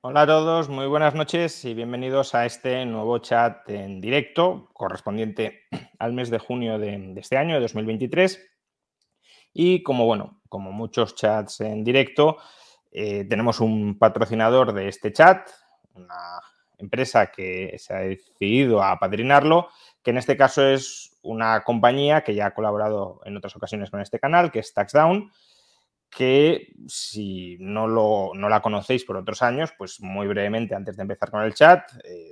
Hola a todos, muy buenas noches y bienvenidos a este nuevo chat en directo correspondiente al mes de junio de este año, de 2023. Y como muchos chats en directo, tenemos un patrocinador de este chat, una empresa que se ha decidido a apadrinarlo, que en este caso es una compañía que ya ha colaborado en otras ocasiones con este canal, que es TaxDown, que si no la conocéis por otros años, pues muy brevemente antes de empezar con el chat,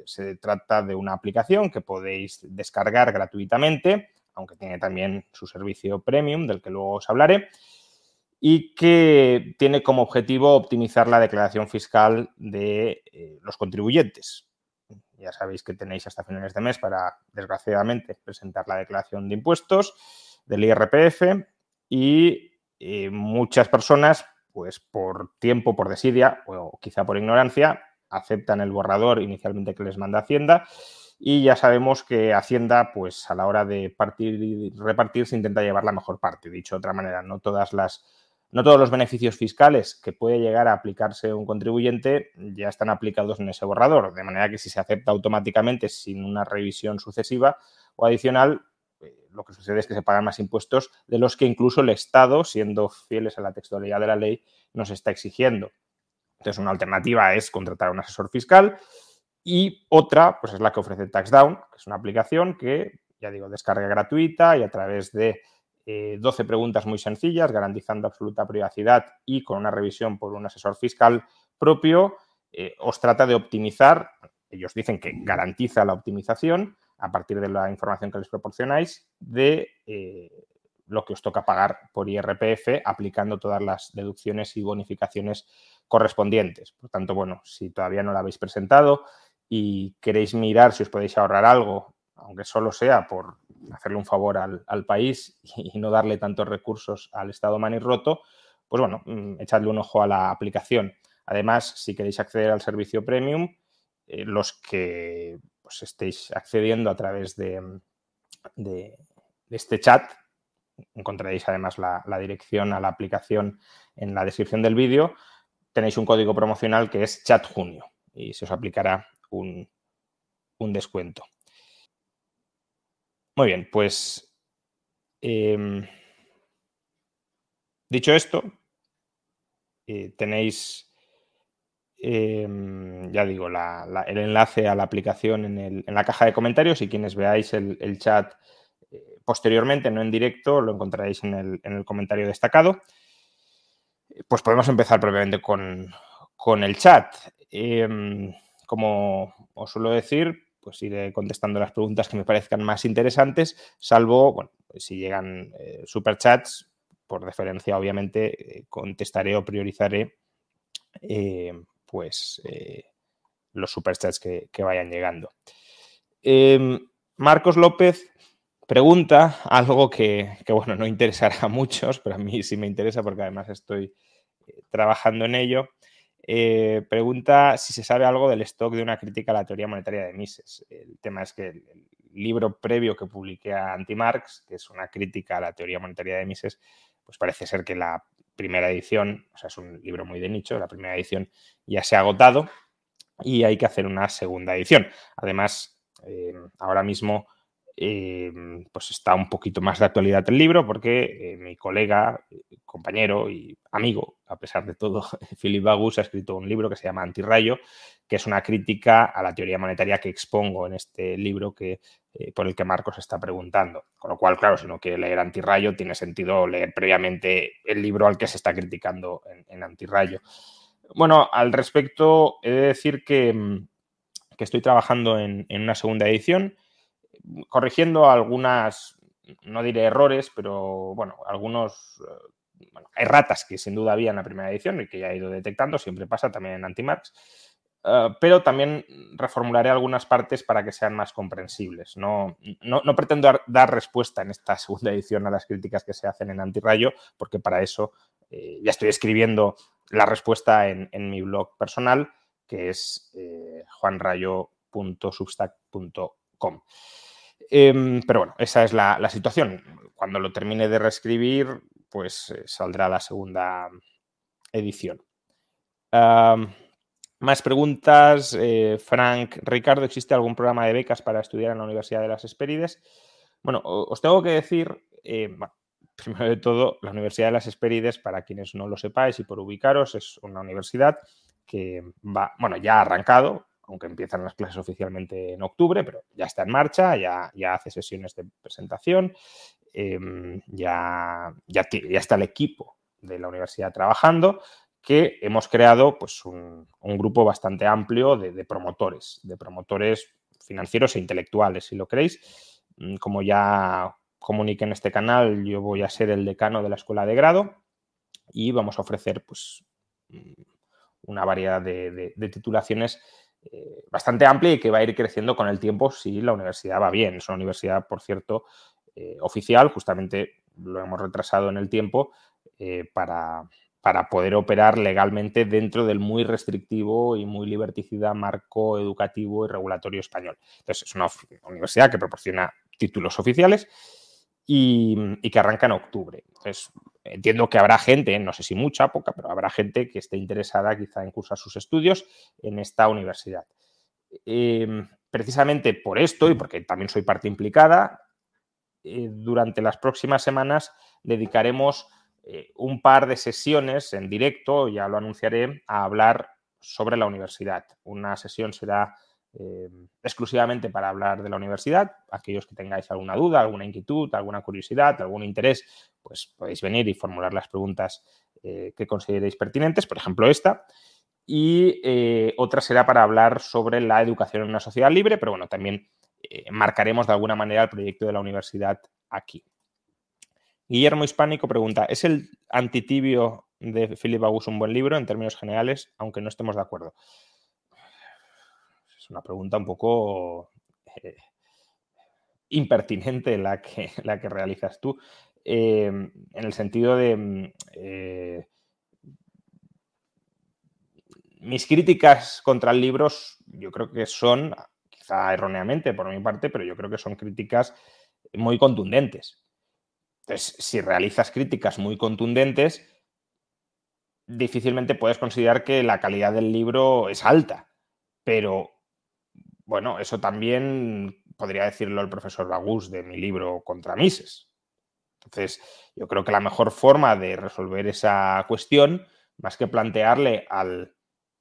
se trata de una aplicación que podéis descargar gratuitamente, aunque tiene también su servicio premium, del que luego os hablaré, y que tiene como objetivo optimizar la declaración fiscal de los contribuyentes. Ya sabéis que tenéis hasta finales de mes para, desgraciadamente, presentar la declaración de impuestos del IRPF y muchas personas, pues por tiempo, por desidia o quizá por ignorancia, aceptan el borrador inicialmente que les manda Hacienda y ya sabemos que Hacienda, pues a la hora de partir y repartir, se intenta llevar la mejor parte. Dicho de otra manera, no todos los beneficios fiscales que puede llegar a aplicarse un contribuyente ya están aplicados en ese borrador, de manera que si se acepta automáticamente sin una revisión sucesiva o adicional, lo que sucede es que se pagan más impuestos de los que incluso el Estado, siendo fieles a la textualidad de la ley, nos está exigiendo. Entonces, una alternativa es contratar a un asesor fiscal y otra, pues es la que ofrece TaxDown, que es una aplicación que, ya digo, descarga gratuita y a través de 12 preguntas muy sencillas, garantizando absoluta privacidad y con una revisión por un asesor fiscal propio, os trata de optimizar. Ellos dicen que garantiza la optimización a partir de la información que les proporcionáis de lo que os toca pagar por IRPF, aplicando todas las deducciones y bonificaciones correspondientes. Por tanto, bueno, si todavía no la habéis presentado y queréis mirar si os podéis ahorrar algo, aunque solo sea por hacerle un favor al país y no darle tantos recursos al Estado manirroto, pues bueno, echadle un ojo a la aplicación. Además, si queréis acceder al servicio premium, los que pues, estéis accediendo a través de este chat, encontraréis además la dirección a la aplicación en la descripción del vídeo, tenéis un código promocional que es ChatJunio y se os aplicará un descuento. Muy bien, pues dicho esto, tenéis, ya digo, el enlace a la aplicación en la caja de comentarios y quienes veáis el chat posteriormente, no en directo, lo encontraréis en el comentario destacado. Pues podemos empezar brevemente con el chat. Como os suelo decir, pues iré contestando las preguntas que me parezcan más interesantes, salvo, bueno, pues si llegan superchats, por deferencia, obviamente, contestaré o priorizaré pues los superchats que vayan llegando. Marcos López pregunta algo que, bueno, no interesará a muchos, pero a mí sí me interesa porque además estoy trabajando en ello. Pregunta si se sabe algo del stock de una crítica a la teoría monetaria de Mises. El tema es que el libro previo que publiqué a Anti-Marx, que es una crítica a la teoría monetaria de Mises, pues parece ser que la primera edición, o sea, es un libro muy de nicho, la primera edición ya se ha agotado y hay que hacer una segunda edición. Además, ahora mismo pues está un poquito más de actualidad el libro porque mi colega, compañero y amigo, a pesar de todo, Philip Bagus, ha escrito un libro que se llama Antirrayo, que es una crítica a la teoría monetaria que expongo en este libro por el que Marcos está preguntando. Con lo cual, claro, si no quiere leer Antirrayo, tiene sentido leer previamente el libro al que se está criticando en Antirrayo. Bueno, al respecto, he de decir que estoy trabajando en una segunda edición, corrigiendo algunas, no diré errores, pero bueno, algunos erratas que sin duda había en la primera edición y que ya he ido detectando, siempre pasa también en Antimarx. Pero también reformularé algunas partes para que sean más comprensibles. No pretendo dar respuesta en esta segunda edición a las críticas que se hacen en Antirrayo, porque para eso ya estoy escribiendo la respuesta en mi blog personal, que es juanrayo.substack.com. Pero bueno, esa es la situación. Cuando lo termine de reescribir, pues saldrá la segunda edición. Más preguntas. Frank Ricardo, ¿existe algún programa de becas para estudiar en la Universidad de las Hespérides? Bueno, os tengo que decir, bueno, primero de todo, la Universidad de las Hespérides, para quienes no lo sepáis y por ubicaros, es una universidad que ya ha arrancado, aunque empiezan las clases oficialmente en octubre, pero ya está en marcha, ya hace sesiones de presentación, ya está el equipo de la universidad trabajando, que hemos creado pues, un grupo bastante amplio de promotores financieros e intelectuales, si lo queréis. Como ya comuniqué en este canal, yo voy a ser el decano de la escuela de grado y vamos a ofrecer pues, una variedad de titulaciones bastante amplia y que va a ir creciendo con el tiempo si la universidad va bien. Es una universidad, por cierto, oficial, justamente lo hemos retrasado en el tiempo para poder operar legalmente dentro del muy restrictivo y muy liberticida marco educativo y regulatorio español. Entonces, es una universidad que proporciona títulos oficiales y que arranca en octubre. Entonces, entiendo que habrá gente, no sé si mucha, poca, pero habrá gente que esté interesada quizá en cursar sus estudios en esta universidad. Precisamente por esto y porque también soy parte implicada, durante las próximas semanas dedicaremos un par de sesiones en directo, ya lo anunciaré, a hablar sobre la universidad. Una sesión será exclusivamente para hablar de la universidad. Aquellos que tengáis alguna duda, alguna inquietud, alguna curiosidad, algún interés, pues podéis venir y formular las preguntas que consideréis pertinentes, por ejemplo esta. Y otra será para hablar sobre la educación en una sociedad libre, pero bueno, también marcaremos de alguna manera el proyecto de la universidad aquí. Guillermo Hispánico pregunta, ¿es el Antitibio de Philip August un buen libro en términos generales, aunque no estemos de acuerdo? Es una pregunta un poco impertinente la que realizas tú, en el sentido de mis críticas contra el libro, yo creo que son, quizá erróneamente por mi parte, pero yo creo que son críticas muy contundentes. Entonces, si realizas críticas muy contundentes, difícilmente puedes considerar que la calidad del libro es alta. Pero, bueno, eso también podría decirlo el profesor Bagús de mi libro Contra Mises. Entonces, yo creo que la mejor forma de resolver esa cuestión, más que plantearle al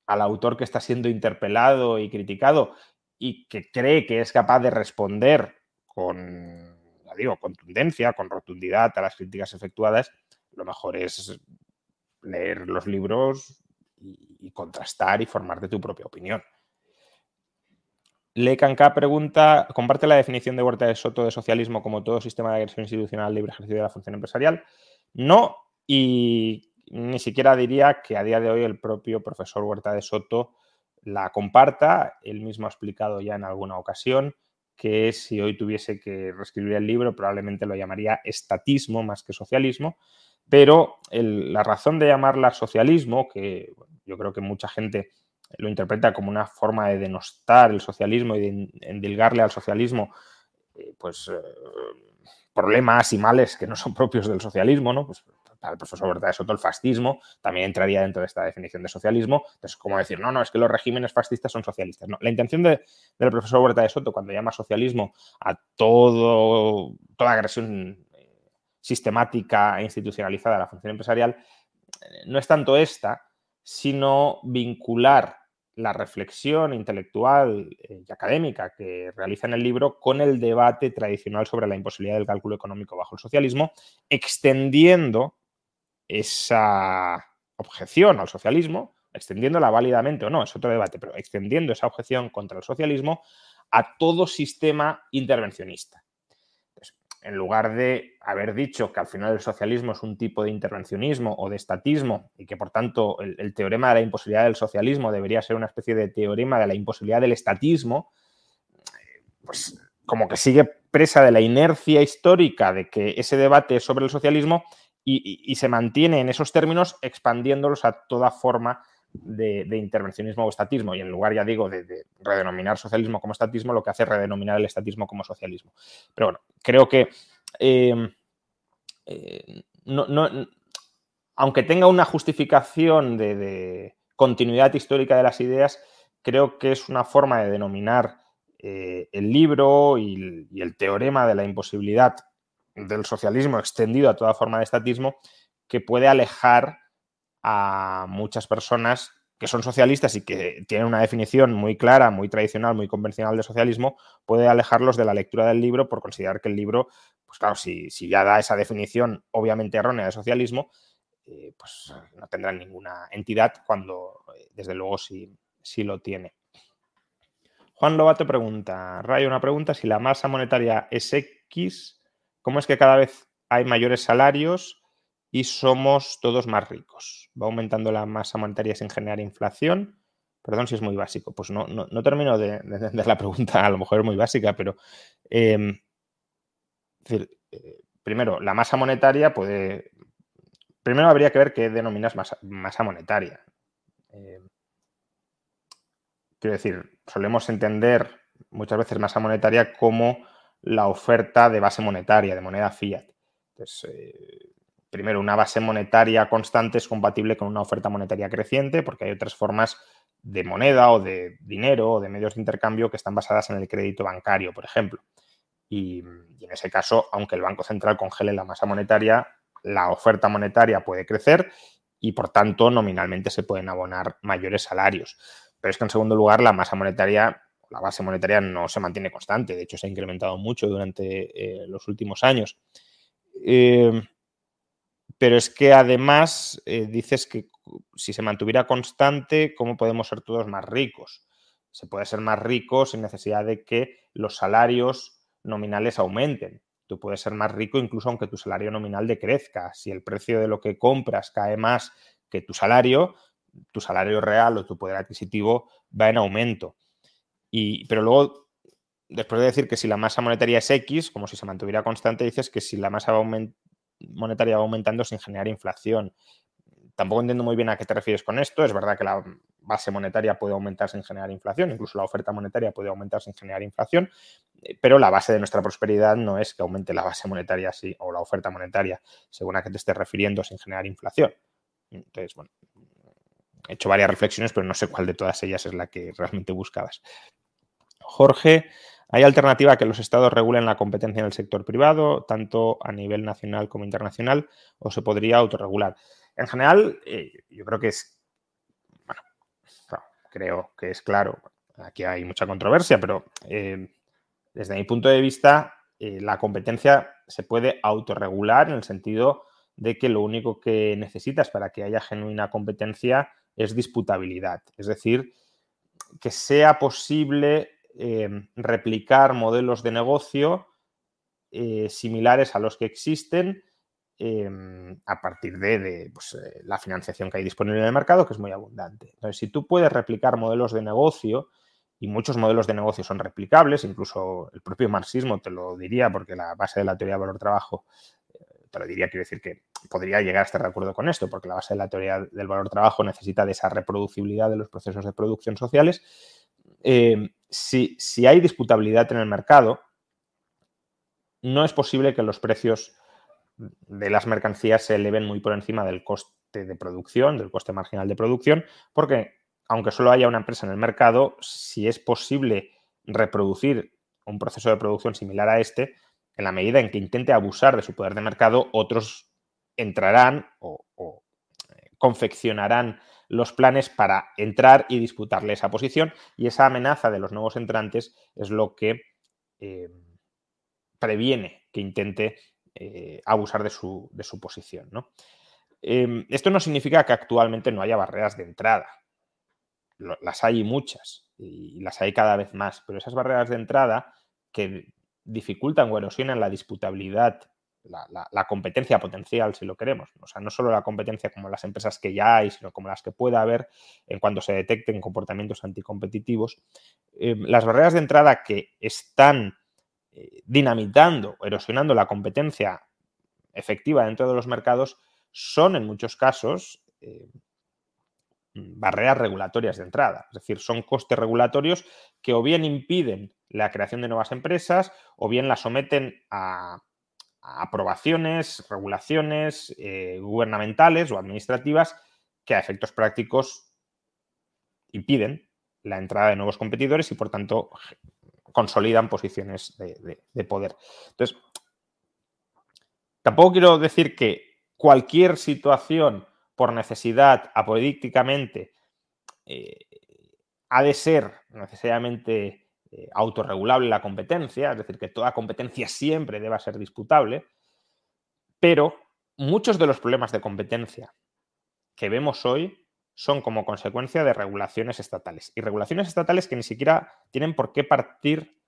autor que está siendo interpelado y criticado y que cree que es capaz de responder con, ya digo, contundencia, con rotundidad a las críticas efectuadas, lo mejor es leer los libros y contrastar y formarte tu propia opinión. Lecanca pregunta, ¿comparte la definición de Huerta de Soto de socialismo como todo sistema de agresión institucional libre ejercicio de la función empresarial? No, y ni siquiera diría que a día de hoy el propio profesor Huerta de Soto la comparta. Él mismo ha explicado ya en alguna ocasión que si hoy tuviese que reescribir el libro probablemente lo llamaría estatismo más que socialismo, pero la razón de llamarla socialismo, que yo creo que mucha gente lo interpreta como una forma de denostar el socialismo y de endilgarle al socialismo problemas y males que no son propios del socialismo, ¿no? Pues para el profesor Huerta de Soto el fascismo también entraría dentro de esta definición de socialismo. Entonces, como decir, no, es que los regímenes fascistas son socialistas. No, la intención del profesor Huerta de Soto cuando llama socialismo a toda agresión sistemática e institucionalizada a la función empresarial no es tanto esta, sino vincular la reflexión intelectual y académica que realiza en el libro con el debate tradicional sobre la imposibilidad del cálculo económico bajo el socialismo, extendiendo esa objeción al socialismo, extendiéndola válidamente o no, es otro debate, pero extendiendo esa objeción contra el socialismo a todo sistema intervencionista. Entonces, en lugar de haber dicho que al final el socialismo es un tipo de intervencionismo o de estatismo y que por tanto el teorema de la imposibilidad del socialismo debería ser una especie de teorema de la imposibilidad del estatismo, pues como que sigue presa de la inercia histórica de que ese debate es sobre el socialismo y se mantiene en esos términos expandiéndolos a toda forma de intervencionismo o estatismo. Y en lugar, ya digo, de redenominar socialismo como estatismo, lo que hace es redenominar el estatismo como socialismo. Pero bueno, creo que aunque tenga una justificación continuidad histórica de las ideas, creo que es una forma de denominar el libro y el teorema de la imposibilidad del socialismo extendido a toda forma de estatismo, que puede alejar a muchas personas que son socialistas y que tienen una definición muy clara, muy tradicional, muy convencional de socialismo, puede alejarlos de la lectura del libro por considerar que el libro, pues claro, si ya da esa definición obviamente errónea de socialismo, pues no tendrán ninguna entidad cuando desde luego sí lo tiene. Juan Lobato pregunta, Rayo, una pregunta, si la masa monetaria es X, ¿cómo es que cada vez hay mayores salarios y somos todos más ricos? ¿Va aumentando la masa monetaria sin generar inflación? Perdón si es muy básico. Pues no termino de entender la pregunta, a lo mejor es muy básica, pero es decir, primero, la masa monetaria puede... Primero habría que ver qué denominas masa monetaria. Quiero decir, solemos entender muchas veces masa monetaria como la oferta de base monetaria, de moneda fiat. Entonces, primero, una base monetaria constante es compatible con una oferta monetaria creciente porque hay otras formas de moneda o de dinero o de medios de intercambio que están basadas en el crédito bancario, por ejemplo. Y en ese caso, aunque el Banco Central congele la masa monetaria, la oferta monetaria puede crecer y, por tanto, nominalmente se pueden abonar mayores salarios. Pero es que, en segundo lugar, la masa monetaria, la base monetaria no se mantiene constante. De hecho, se ha incrementado mucho durante los últimos años. Pero es que, además, dices que si se mantuviera constante, ¿cómo podemos ser todos más ricos? Se puede ser más rico sin necesidad de que los salarios nominales aumenten. Tú puedes ser más rico incluso aunque tu salario nominal decrezca. Si el precio de lo que compras cae más que tu salario real o tu poder adquisitivo va en aumento. Pero luego, después de decir que si la masa monetaria es X, como si se mantuviera constante, dices que si la masa monetaria va aumentando sin generar inflación. Tampoco entiendo muy bien a qué te refieres con esto. Es verdad que la base monetaria puede aumentar sin generar inflación, incluso la oferta monetaria puede aumentar sin generar inflación, pero la base de nuestra prosperidad no es que aumente la base monetaria así o la oferta monetaria, según a qué te estés refiriendo, sin generar inflación. Entonces, bueno, he hecho varias reflexiones, pero no sé cuál de todas ellas es la que realmente buscabas. Jorge, ¿hay alternativa a que los estados regulen la competencia en el sector privado, tanto a nivel nacional como internacional, o se podría autorregular? En general, yo creo que bueno, creo que es claro, aquí hay mucha controversia, pero desde mi punto de vista, la competencia se puede autorregular en el sentido de que lo único que necesitas para que haya genuina competencia es disputabilidad. Es decir, que sea posible replicar modelos de negocio similares a los que existen a partir de la financiación que hay disponible en el mercado, que es muy abundante. Entonces, si tú puedes replicar modelos de negocio, y muchos modelos de negocio son replicables, incluso el propio marxismo te lo diría, porque la base de la teoría del valor-trabajo te lo diría, quiero decir que podría llegar a estar de acuerdo con esto, porque la base de la teoría del valor-trabajo necesita de esa reproducibilidad de los procesos de producción sociales. Si hay disputabilidad en el mercado, no es posible que los precios de las mercancías se eleven muy por encima del coste de producción, del coste marginal de producción, porque aunque solo haya una empresa en el mercado, si es posible reproducir un proceso de producción similar a este, en la medida en que intente abusar de su poder de mercado, otros entrarán o confeccionarán los planes para entrar y disputarle esa posición, y esa amenaza de los nuevos entrantes es lo que previene que intente abusar de su posición, ¿no? Esto no significa que actualmente no haya barreras de entrada. Las hay muchas y las hay cada vez más, pero esas barreras de entrada que dificultan o erosionan la disputabilidad, la competencia potencial, si lo queremos. O sea, no solo la competencia como las empresas que ya hay, sino como las que pueda haber en cuanto se detecten comportamientos anticompetitivos. Las barreras de entrada que están dinamitando, erosionando la competencia efectiva dentro de los mercados son en muchos casos barreras regulatorias de entrada. Es decir, son costes regulatorios que o bien impiden la creación de nuevas empresas o bien las someten a aprobaciones, regulaciones gubernamentales o administrativas que a efectos prácticos impiden la entrada de nuevos competidores y, por tanto, consolidan posiciones de poder. Entonces, tampoco quiero decir que cualquier situación por necesidad apodícticamente ha de ser necesariamente autorregulable la competencia, es decir, que toda competencia siempre deba ser disputable, pero muchos de los problemas de competencia que vemos hoy son como consecuencia de regulaciones estatales. Y regulaciones estatales que ni siquiera tienen por qué partir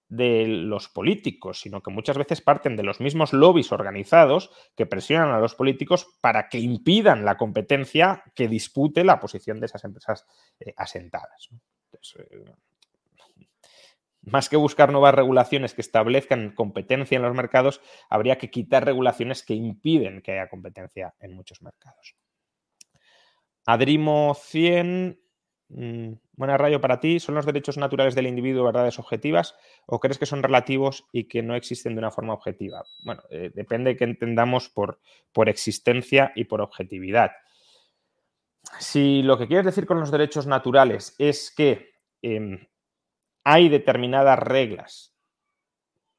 de los políticos, sino que muchas veces parten de los mismos lobbies organizados que presionan a los políticos para que impidan la competencia que dispute la posición de esas empresas asentadas. Entonces, más que buscar nuevas regulaciones que establezcan competencia en los mercados, habría que quitar regulaciones que impiden que haya competencia en muchos mercados. Adrimo 100, buena rayo para ti. ¿Son los derechos naturales del individuo verdades objetivas o crees que son relativos y que no existen de una forma objetiva? Bueno, depende de qué entendamos por existencia y por objetividad. Si lo que quieres decir con los derechos naturales es que hay determinadas reglas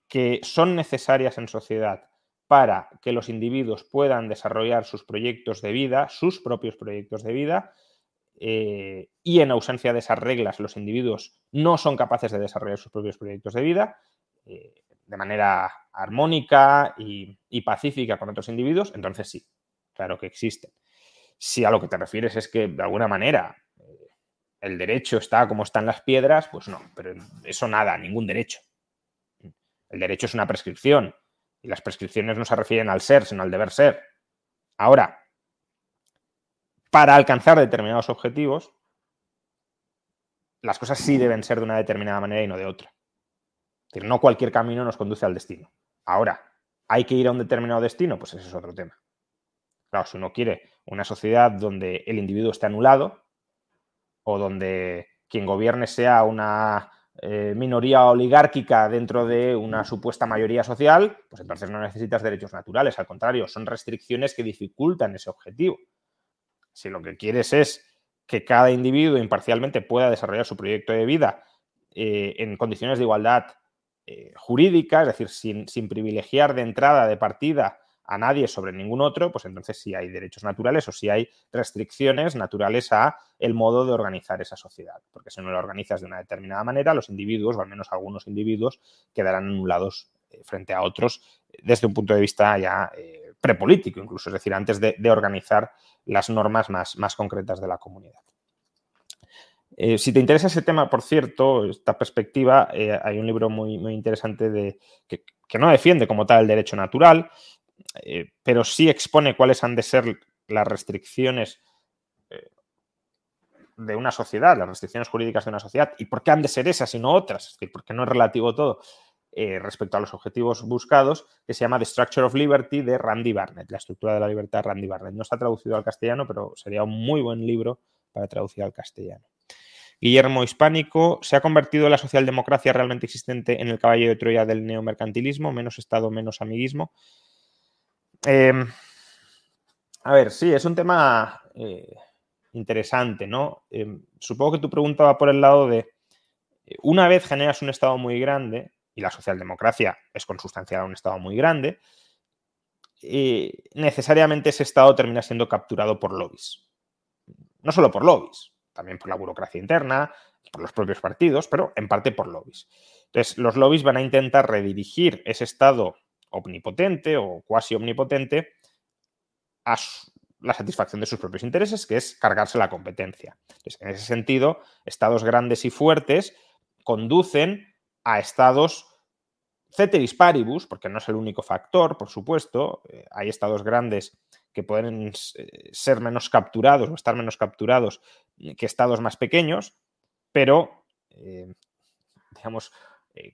que son necesarias en sociedad para que los individuos puedan desarrollar sus proyectos de vida, sus propios proyectos de vida, y en ausencia de esas reglas los individuos no son capaces de desarrollar sus propios proyectos de vida de manera armónica y pacífica con otros individuos, entonces sí, claro que existen. Si a lo que te refieres es que de alguna manera el derecho está como están las piedras, pues no, pero eso nada, ningún derecho. El derecho es una prescripción y las prescripciones no se refieren al ser, sino al deber ser. Ahora, para alcanzar determinados objetivos, las cosas sí deben ser de una determinada manera y no de otra. Es decir, no cualquier camino nos conduce al destino. Ahora, ¿hay que ir a un determinado destino? Pues ese es otro tema. Claro, si uno quiere una sociedad donde el individuo esté anulado o donde quien gobierne sea una minoría oligárquica dentro de una supuesta mayoría social, pues entonces no necesitas derechos naturales. Al contrario, son restricciones que dificultan ese objetivo. Si lo que quieres es que cada individuo imparcialmente pueda desarrollar su proyecto de vida en condiciones de igualdad jurídica, es decir, sin privilegiar de entrada, de partida, a nadie sobre ningún otro, pues entonces sí hay derechos naturales o sí hay restricciones naturales a el modo de organizar esa sociedad. Porque si no la organizas de una determinada manera, los individuos, o al menos algunos individuos, quedarán anulados frente a otros desde un punto de vista ya prepolítico incluso, es decir, antes de organizar las normas más concretas de la comunidad. Si te interesa ese tema, por cierto, esta perspectiva, hay un libro muy interesante que no defiende como tal el derecho natural, pero sí expone cuáles han de ser las restricciones de una sociedad, las restricciones jurídicas de una sociedad, y por qué han de ser esas y no otras, es decir, por qué no es relativo todo respecto a los objetivos buscados, que se llama The Structure of Liberty de Randy Barnett, la estructura de la libertad de Randy Barnett. No está traducido al castellano, pero sería un muy buen libro para traducir al castellano. Guillermo Hispánico, ¿se ha convertido la socialdemocracia realmente existente en el caballo de Troya del neomercantilismo? Menos Estado, menos amiguismo. A ver, sí, es un tema interesante, ¿no? Supongo que tu pregunta va por el lado de una vez generas un Estado muy grande, y la socialdemocracia es consustancial a un Estado muy grande, necesariamente ese Estado termina siendo capturado por lobbies. No solo por lobbies, también por la burocracia interna, por los propios partidos, pero en parte por lobbies. Entonces, los lobbies van a intentar redirigir ese Estado omnipotente o cuasi omnipotente a la satisfacción de sus propios intereses, que es cargarse la competencia. Entonces, en ese sentido, estados grandes y fuertes conducen a estados ceteris paribus, porque no es el único factor, por supuesto. Hay estados grandes que pueden ser menos capturados o estar menos capturados que estados más pequeños, pero, digamos,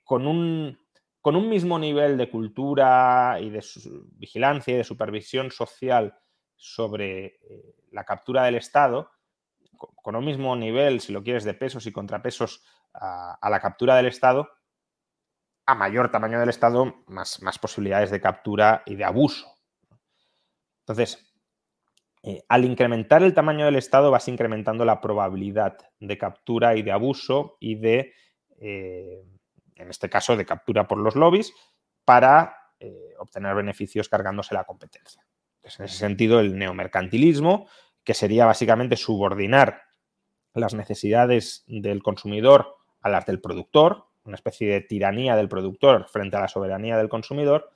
con un mismo nivel de cultura y de vigilancia y de supervisión social sobre la captura del Estado, con un mismo nivel, si lo quieres, de pesos y contrapesos a la captura del Estado, a mayor tamaño del Estado, más posibilidades de captura y de abuso. Entonces, Al incrementar el tamaño del Estado vas incrementando la probabilidad de captura y de abuso y de, en este caso, de captura por los lobbies para obtener beneficios cargándose la competencia. Entonces, en ese sentido, el neomercantilismo, que sería básicamente subordinar las necesidades del consumidor a las del productor, una especie de tiranía del productor frente a la soberanía del consumidor,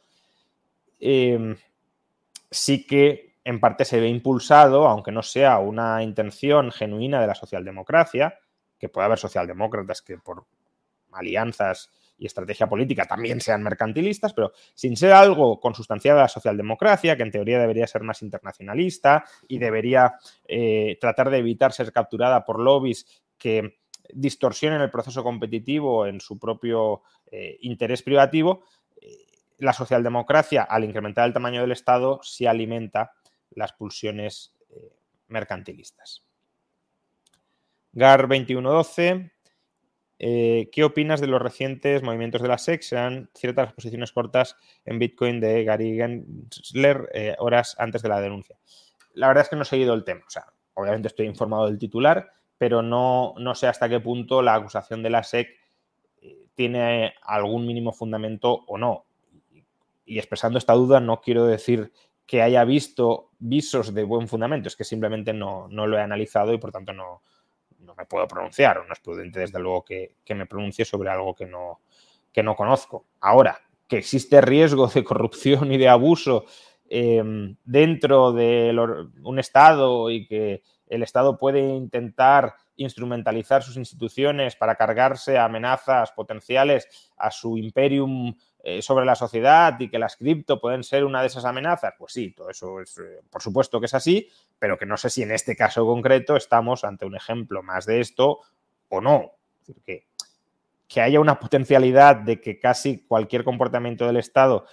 sí que en parte se ve impulsado, aunque no sea una intención genuina de la socialdemocracia, que puede haber socialdemócratas que por alianzas y estrategia política también sean mercantilistas, pero sin ser algo consustanciado a la socialdemocracia, que en teoría debería ser más internacionalista y debería tratar de evitar ser capturada por lobbies que distorsionen el proceso competitivo en su propio interés privativo, la socialdemocracia, al incrementar el tamaño del Estado, sí alimenta las pulsiones mercantilistas. GAR 2112. ¿Qué opinas de los recientes movimientos de la SEC? Serán ciertas las posiciones cortas en Bitcoin de Gary Gensler horas antes de la denuncia. La verdad es que no he seguido el tema. O sea, obviamente estoy informado del titular, pero no sé hasta qué punto la acusación de la SEC tiene algún mínimo fundamento o no. Y expresando esta duda no quiero decir que haya visto visos de buen fundamento, es que simplemente no lo he analizado y por tanto no me puedo pronunciar, o no es prudente desde luego que me pronuncie sobre algo que no conozco. Ahora, que existe riesgo de corrupción y de abuso dentro de un Estado y que el Estado puede intentar instrumentalizar sus instituciones para cargarse amenazas potenciales a su imperium sobre la sociedad y que las cripto pueden ser una de esas amenazas, pues sí, todo eso es, por supuesto que es así, pero que no sé si en este caso concreto estamos ante un ejemplo más de esto o no. Es decir, que haya una potencialidad de que casi cualquier comportamiento del Estado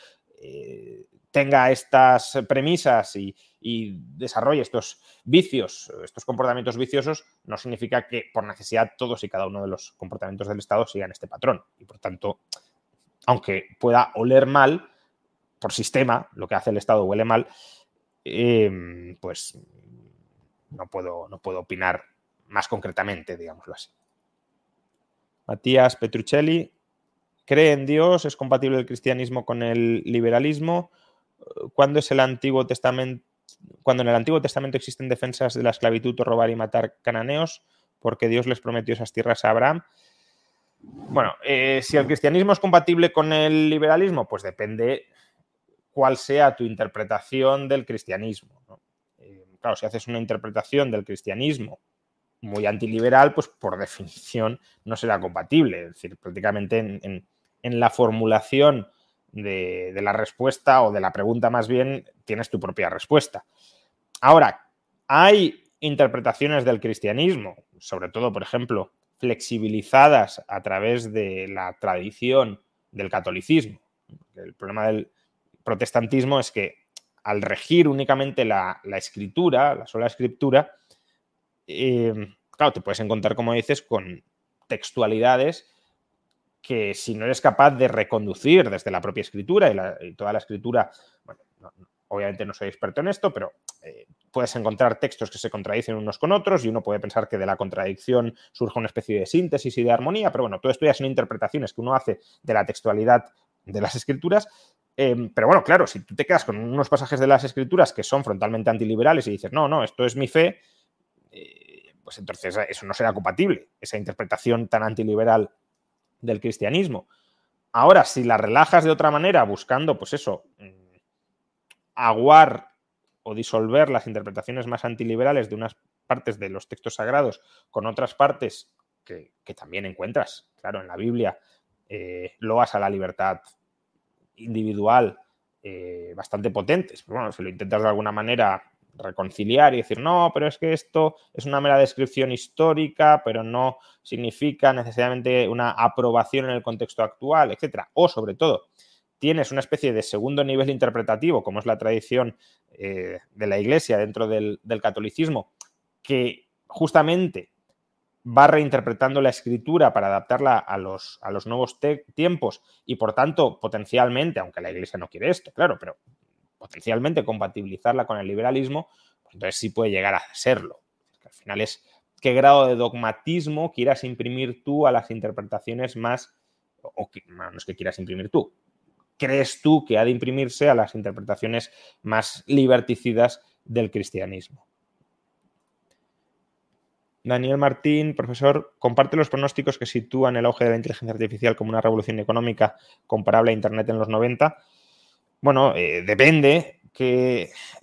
tenga estas premisas y desarrolle estos vicios, estos comportamientos viciosos, no significa que por necesidad todos y cada uno de los comportamientos del Estado sigan este patrón. Y por tanto, aunque pueda oler mal, por sistema, lo que hace el Estado huele mal, pues no puedo opinar más concretamente, digámoslo así. Matías Petruccelli, ¿cree en Dios? ¿Es compatible el cristianismo con el liberalismo? Cuando en el Antiguo Testamento existen defensas de la esclavitud o robar y matar cananeos, porque Dios les prometió esas tierras a Abraham. Bueno, si el cristianismo es compatible con el liberalismo, pues depende cuál sea tu interpretación del cristianismo, ¿no? Claro, si haces una interpretación del cristianismo muy antiliberal, pues por definición no será compatible. Es decir, prácticamente en la formulación de la respuesta o de la pregunta más bien tienes tu propia respuesta. Ahora, hay interpretaciones del cristianismo, sobre todo, por ejemplo, flexibilizadas a través de la tradición del catolicismo. El problema del protestantismo es que al regir únicamente la escritura, la sola escritura, claro, te puedes encontrar, como dices, con textualidades que si no eres capaz de reconducir desde la propia escritura y toda la escritura, bueno, obviamente no soy experto en esto, pero puedes encontrar textos que se contradicen unos con otros y uno puede pensar que de la contradicción surge una especie de síntesis y de armonía, pero bueno, todo esto ya son interpretaciones que uno hace de la textualidad de las escrituras. Pero bueno, claro, si tú te quedas con unos pasajes de las escrituras que son frontalmente antiliberales y dices, no, esto es mi fe, pues entonces eso no será compatible, esa interpretación tan antiliberal del cristianismo. Ahora, si la relajas de otra manera, buscando, pues eso, aguar o disolver las interpretaciones más antiliberales de unas partes de los textos sagrados con otras partes que también encuentras, claro, en la Biblia, loas a la libertad individual bastante potentes. Pero bueno, si lo intentas de alguna manera reconciliar y decir, no, pero es que esto es una mera descripción histórica, pero no significa necesariamente una aprobación en el contexto actual, etcétera. O, sobre todo, tienes una especie de segundo nivel interpretativo, como es la tradición de la Iglesia dentro del catolicismo, que justamente va reinterpretando la escritura para adaptarla a los nuevos tiempos y, por tanto, potencialmente, aunque la Iglesia no quiere esto, claro, pero potencialmente compatibilizarla con el liberalismo, entonces sí puede llegar a serlo. Al final es qué grado de dogmatismo quieras imprimir tú a las interpretaciones más, no es que quieras imprimir tú, crees tú que ha de imprimirse a las interpretaciones más liberticidas del cristianismo. Daniel Martín, profesor, comparte los pronósticos que sitúan el auge de la inteligencia artificial como una revolución económica comparable a Internet en los 90. Bueno, depende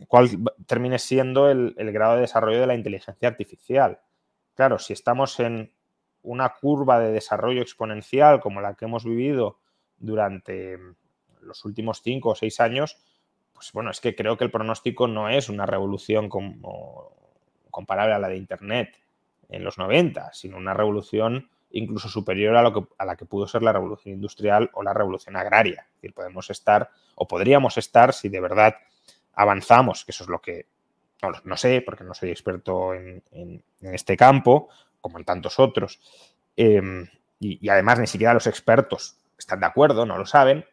cuál termine siendo el grado de desarrollo de la inteligencia artificial. Claro, si estamos en una curva de desarrollo exponencial como la que hemos vivido durante los últimos 5 o 6 años, pues bueno, es que creo que el pronóstico no es una revolución comparable a la de Internet en los 90, sino una revolución incluso superior a la que pudo ser la revolución industrial o la revolución agraria. Es decir, podemos estar o podríamos estar, si de verdad avanzamos, que eso es lo que no sé, porque no soy experto en este campo, como en tantos otros, y además ni siquiera los expertos están de acuerdo, no lo saben.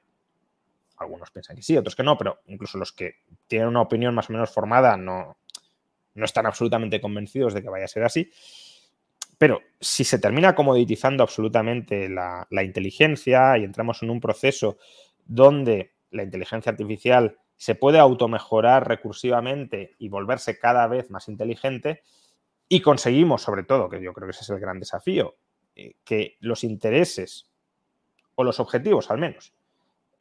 Algunos piensan que sí, otros que no, pero incluso los que tienen una opinión más o menos formada no están absolutamente convencidos de que vaya a ser así. Pero si se termina comoditizando absolutamente la inteligencia y entramos en un proceso donde la inteligencia artificial se puede automejorar recursivamente y volverse cada vez más inteligente, y conseguimos, sobre todo, que yo creo que ese es el gran desafío, que los intereses, o los objetivos al menos,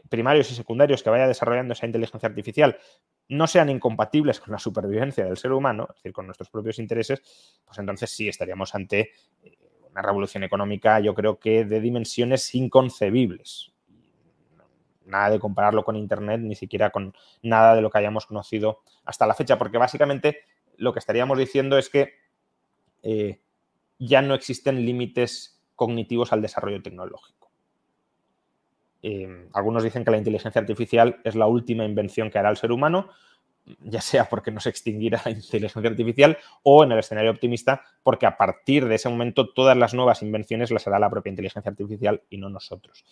primarios y secundarios que vaya desarrollando esa inteligencia artificial no sean incompatibles con la supervivencia del ser humano, es decir, con nuestros propios intereses, pues entonces sí estaríamos ante una revolución económica, yo creo que de dimensiones inconcebibles. Nada de compararlo con Internet, ni siquiera con nada de lo que hayamos conocido hasta la fecha, porque básicamente lo que estaríamos diciendo es que ya no existen límites cognitivos al desarrollo tecnológico. Algunos dicen que la inteligencia artificial es la última invención que hará el ser humano, ya sea porque no se extinguirá la inteligencia artificial o, en el escenario optimista, porque a partir de ese momento todas las nuevas invenciones las hará la propia inteligencia artificial y no nosotros.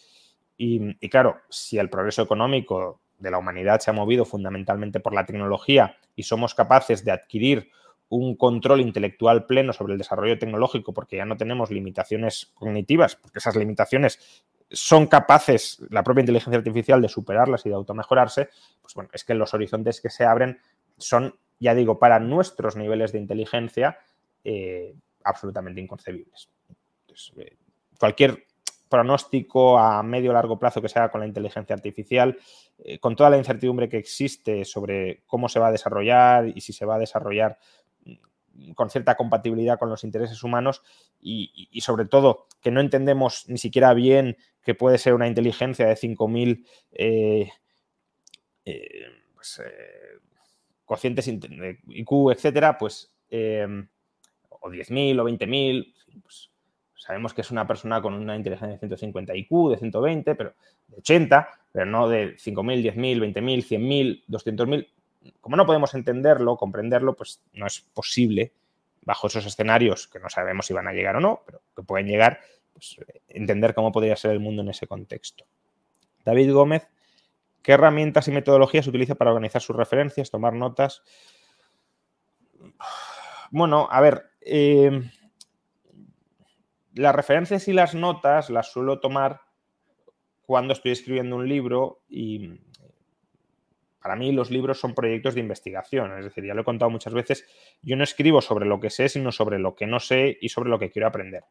Y claro, si el progreso económico de la humanidad se ha movido fundamentalmente por la tecnología y somos capaces de adquirir un control intelectual pleno sobre el desarrollo tecnológico porque ya no tenemos limitaciones cognitivas, porque esas limitaciones son capaces, la propia inteligencia artificial, de superarlas y de automejorarse, pues bueno, es que los horizontes que se abren son, ya digo, para nuestros niveles de inteligencia absolutamente inconcebibles. Entonces, cualquier pronóstico a medio o largo plazo que se haga con la inteligencia artificial, con toda la incertidumbre que existe sobre cómo se va a desarrollar y si se va a desarrollar con cierta compatibilidad con los intereses humanos y sobre todo que no entendemos ni siquiera bien que puede ser una inteligencia de 5.000 cocientes IQ, etcétera, pues o 10.000 o 20.000, pues sabemos que es una persona con una inteligencia de 150 IQ, de 120, pero de 80, pero no de 5.000, 10.000, 20.000, 100.000, 200.000. Como no podemos entenderlo, comprenderlo, pues no es posible, bajo esos escenarios que no sabemos si van a llegar o no, pero que pueden llegar, pues, entender cómo podría ser el mundo en ese contexto. David Gómez, ¿qué herramientas y metodologías utiliza para organizar sus referencias, tomar notas? Bueno, a ver, las referencias y las notas las suelo tomar cuando estoy escribiendo un libro y para mí los libros son proyectos de investigación. Es decir, ya lo he contado muchas veces, yo no escribo sobre lo que sé, sino sobre lo que no sé y sobre lo que quiero aprender.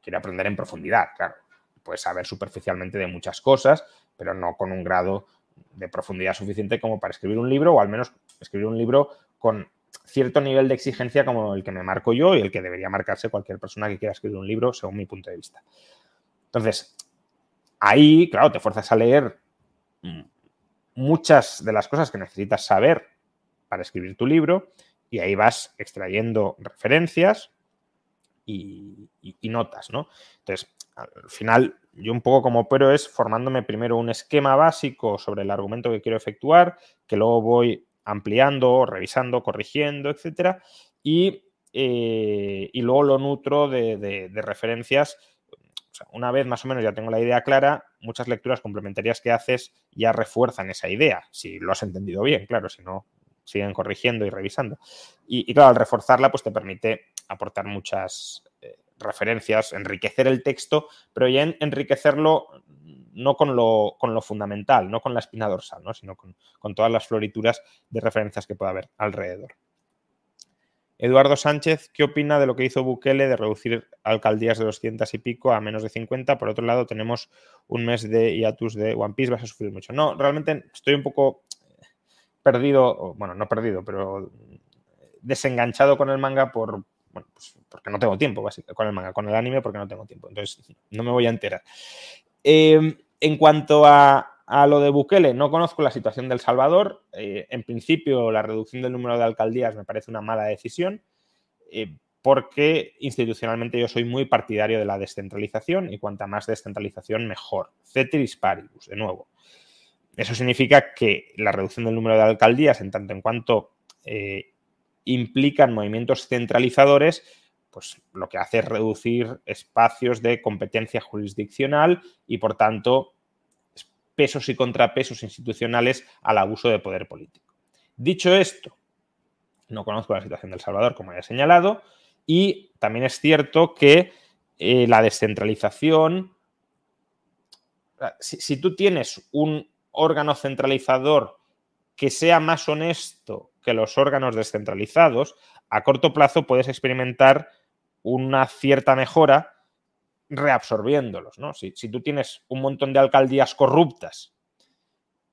Quiero aprender en profundidad, claro. Puedes saber superficialmente de muchas cosas, pero no con un grado de profundidad suficiente como para escribir un libro, o al menos escribir un libro con cierto nivel de exigencia como el que me marco yo y el que debería marcarse cualquier persona que quiera escribir un libro, según mi punto de vista. Entonces, ahí, claro, te fuerzas a leer muchas de las cosas que necesitas saber para escribir tu libro y ahí vas extrayendo referencias y notas, ¿no? Entonces, al final, yo un poco como opero es formándome primero un esquema básico sobre el argumento que quiero efectuar, que luego voy ampliando, revisando, corrigiendo, etcétera, y luego lo nutro de referencias. O sea, una vez más o menos ya tengo la idea clara, muchas lecturas complementarias que haces ya refuerzan esa idea, si lo has entendido bien, claro, si no, siguen corrigiendo y revisando. Y claro, al reforzarla, pues te permite aportar muchas referencias, enriquecer el texto, pero ya enriquecerlo no con lo fundamental, no con la espina dorsal, ¿no? Sino con todas las florituras de referencias que pueda haber alrededor. Eduardo Sánchez, ¿qué opina de lo que hizo Bukele de reducir alcaldías de 200 y pico a menos de 50? Por otro lado, tenemos un mes de hiatus de One Piece, vas a sufrir mucho. No, realmente estoy un poco perdido, bueno, no perdido, pero desenganchado con el manga bueno, pues porque no tengo tiempo, básicamente, con el manga, con el anime porque no tengo tiempo. Entonces, no me voy a enterar. En cuanto a lo de Bukele, no conozco la situación de El Salvador. En principio, la reducción del número de alcaldías me parece una mala decisión porque institucionalmente yo soy muy partidario de la descentralización y cuanta más descentralización, mejor. Ceteris paribus, de nuevo. Eso significa que la reducción del número de alcaldías, en tanto en cuanto implican movimientos centralizadores, pues lo que hace es reducir espacios de competencia jurisdiccional y, por tanto, pesos y contrapesos institucionales al abuso de poder político. Dicho esto, no conozco la situación de El Salvador, como ya he señalado, y también es cierto que la descentralización, si tú tienes un órgano centralizador que sea más honesto que los órganos descentralizados, a corto plazo puedes experimentar una cierta mejora reabsorbiéndolos, ¿no? Si tú tienes un montón de alcaldías corruptas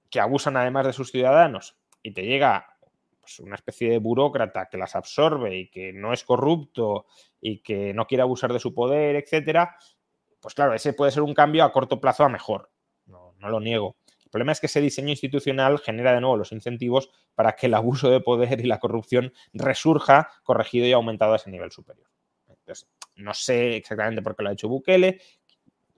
que abusan además de sus ciudadanos y te llega pues, una especie de burócrata que las absorbe y que no es corrupto y que no quiere abusar de su poder, etcétera, pues claro, ese puede ser un cambio a corto plazo a mejor. No lo niego. El problema es que ese diseño institucional genera de nuevo los incentivos para que el abuso de poder y la corrupción resurja corregido y aumentado a ese nivel superior. Entonces, no sé exactamente por qué lo ha hecho Bukele.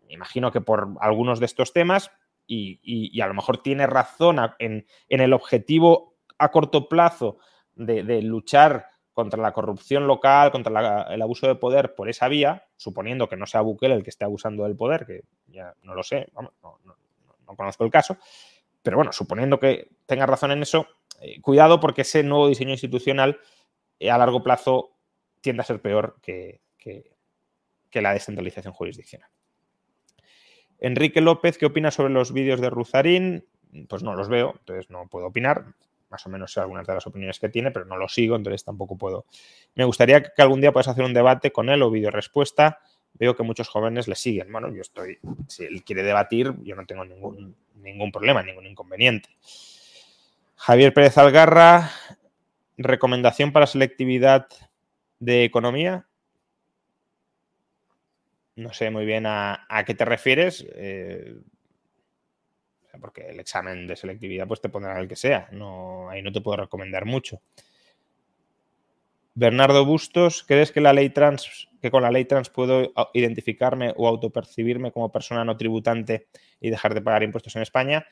Me imagino que por algunos de estos temas y a lo mejor tiene razón en el objetivo a corto plazo de luchar contra la corrupción local, contra el abuso de poder por esa vía, suponiendo que no sea Bukele el que esté abusando del poder, que ya no lo sé, vamos, no conozco el caso, pero bueno, suponiendo que tenga razón en eso, cuidado porque ese nuevo diseño institucional a largo plazo tiende a ser peor que la descentralización jurisdiccional. Enrique López, ¿qué opina sobre los vídeos de Ruzarín? Pues no los veo, entonces no puedo opinar. Más o menos sé algunas de las opiniones que tiene, pero no lo sigo, entonces tampoco puedo. Me gustaría que algún día puedas hacer un debate con él o vídeo respuesta. Veo que muchos jóvenes le siguen. Bueno, si él quiere debatir, yo no tengo ningún problema, ningún inconveniente. Javier Pérez Algarra, recomendación para selectividad de economía. No sé muy bien a qué te refieres, porque el examen de selectividad pues te pondrá el que sea. Ahí no te puedo recomendar mucho. Bernardo Bustos, ¿crees que con la ley trans puedo identificarme o autopercibirme como persona no tributante y dejar de pagar impuestos en España?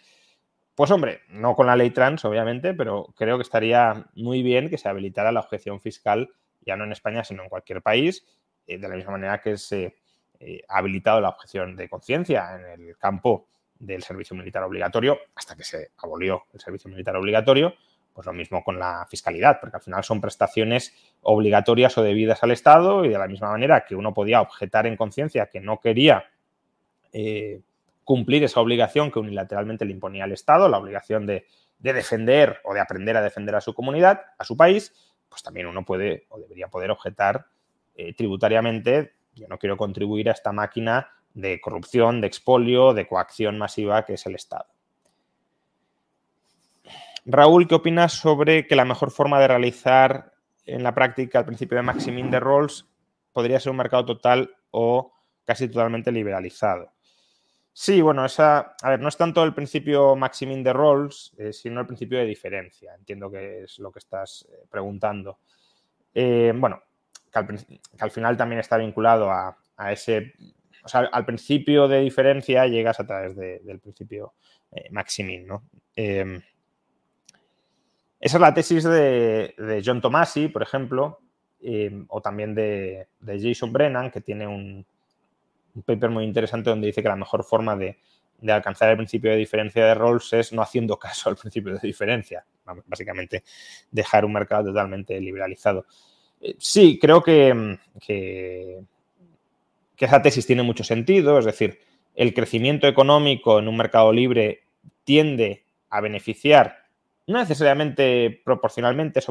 Pues hombre, no con la ley trans, obviamente, pero creo que estaría muy bien que se habilitara la objeción fiscal, ya no en España, sino en cualquier país, de la misma manera que se ha habilitado la objeción de conciencia en el campo del servicio militar obligatorio, hasta que se abolió el servicio militar obligatorio. Pues lo mismo con la fiscalidad, porque al final son prestaciones obligatorias o debidas al Estado y de la misma manera que uno podía objetar en conciencia que no quería cumplir esa obligación que unilateralmente le imponía el Estado, la obligación de defender o de aprender a defender a su comunidad, a su país, pues también uno puede o debería poder objetar tributariamente: yo no quiero contribuir a esta máquina de corrupción, de expolio, de coacción masiva que es el Estado. Raúl, ¿qué opinas sobre que la mejor forma de realizar en la práctica el principio de maximin de roles podría ser un mercado total o casi totalmente liberalizado? Sí, bueno, no es tanto el principio maximin de roles, sino el principio de diferencia. Entiendo que es lo que estás preguntando. Bueno, que al final también está vinculado a ese... O sea, al principio de diferencia llegas a través del principio maximin, ¿no? Esa es la tesis de John Tomasi, por ejemplo, o también de Jason Brennan, que tiene un paper muy interesante donde dice que la mejor forma de de alcanzar el principio de diferencia de Rawls es no haciendo caso al principio de diferencia. Básicamente, dejar un mercado totalmente liberalizado. Sí, creo que esa tesis tiene mucho sentido. Es decir, el crecimiento económico en un mercado libre tiende a beneficiar, no necesariamente proporcionalmente,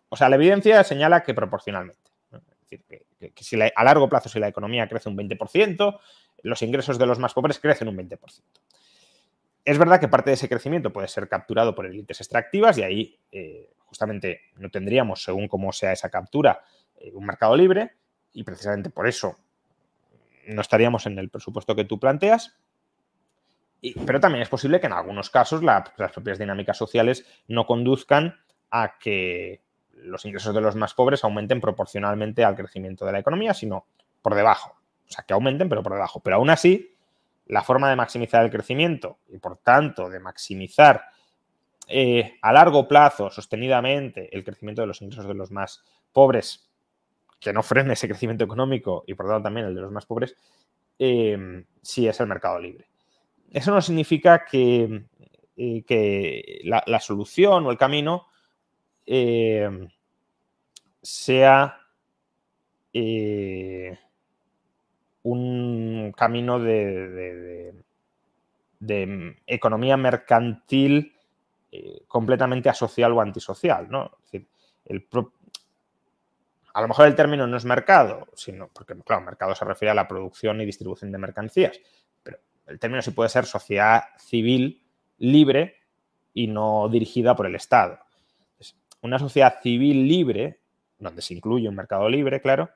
o sea, la evidencia señala que proporcionalmente. Es decir, que si a largo plazo, si la economía crece un 20%, los ingresos de los más pobres crecen un 20%. Es verdad que parte de ese crecimiento puede ser capturado por élites extractivas y ahí justamente no tendríamos, según cómo sea esa captura, un mercado libre, y precisamente por eso no estaríamos en el presupuesto que tú planteas. Pero también es posible que en algunos casos las propias dinámicas sociales no conduzcan a que los ingresos de los más pobres aumenten proporcionalmente al crecimiento de la economía, sino por debajo. O sea, que aumenten, pero por debajo. Pero aún así, la forma de maximizar el crecimiento y, por tanto, de maximizar a largo plazo, sostenidamente, el crecimiento de los ingresos de los más pobres, que no frene ese crecimiento económico y, por tanto, también el de los más pobres, sí es el mercado libre. Eso no significa que la solución o el camino sea un camino de economía mercantil completamente asocial o antisocial, ¿no? Es decir, a lo mejor el término no es mercado, sino porque, claro, mercado se refiere a la producción y distribución de mercancías, pero el término sí puede ser sociedad civil libre y no dirigida por el Estado. Entonces, una sociedad civil libre, donde se incluye un mercado libre, claro,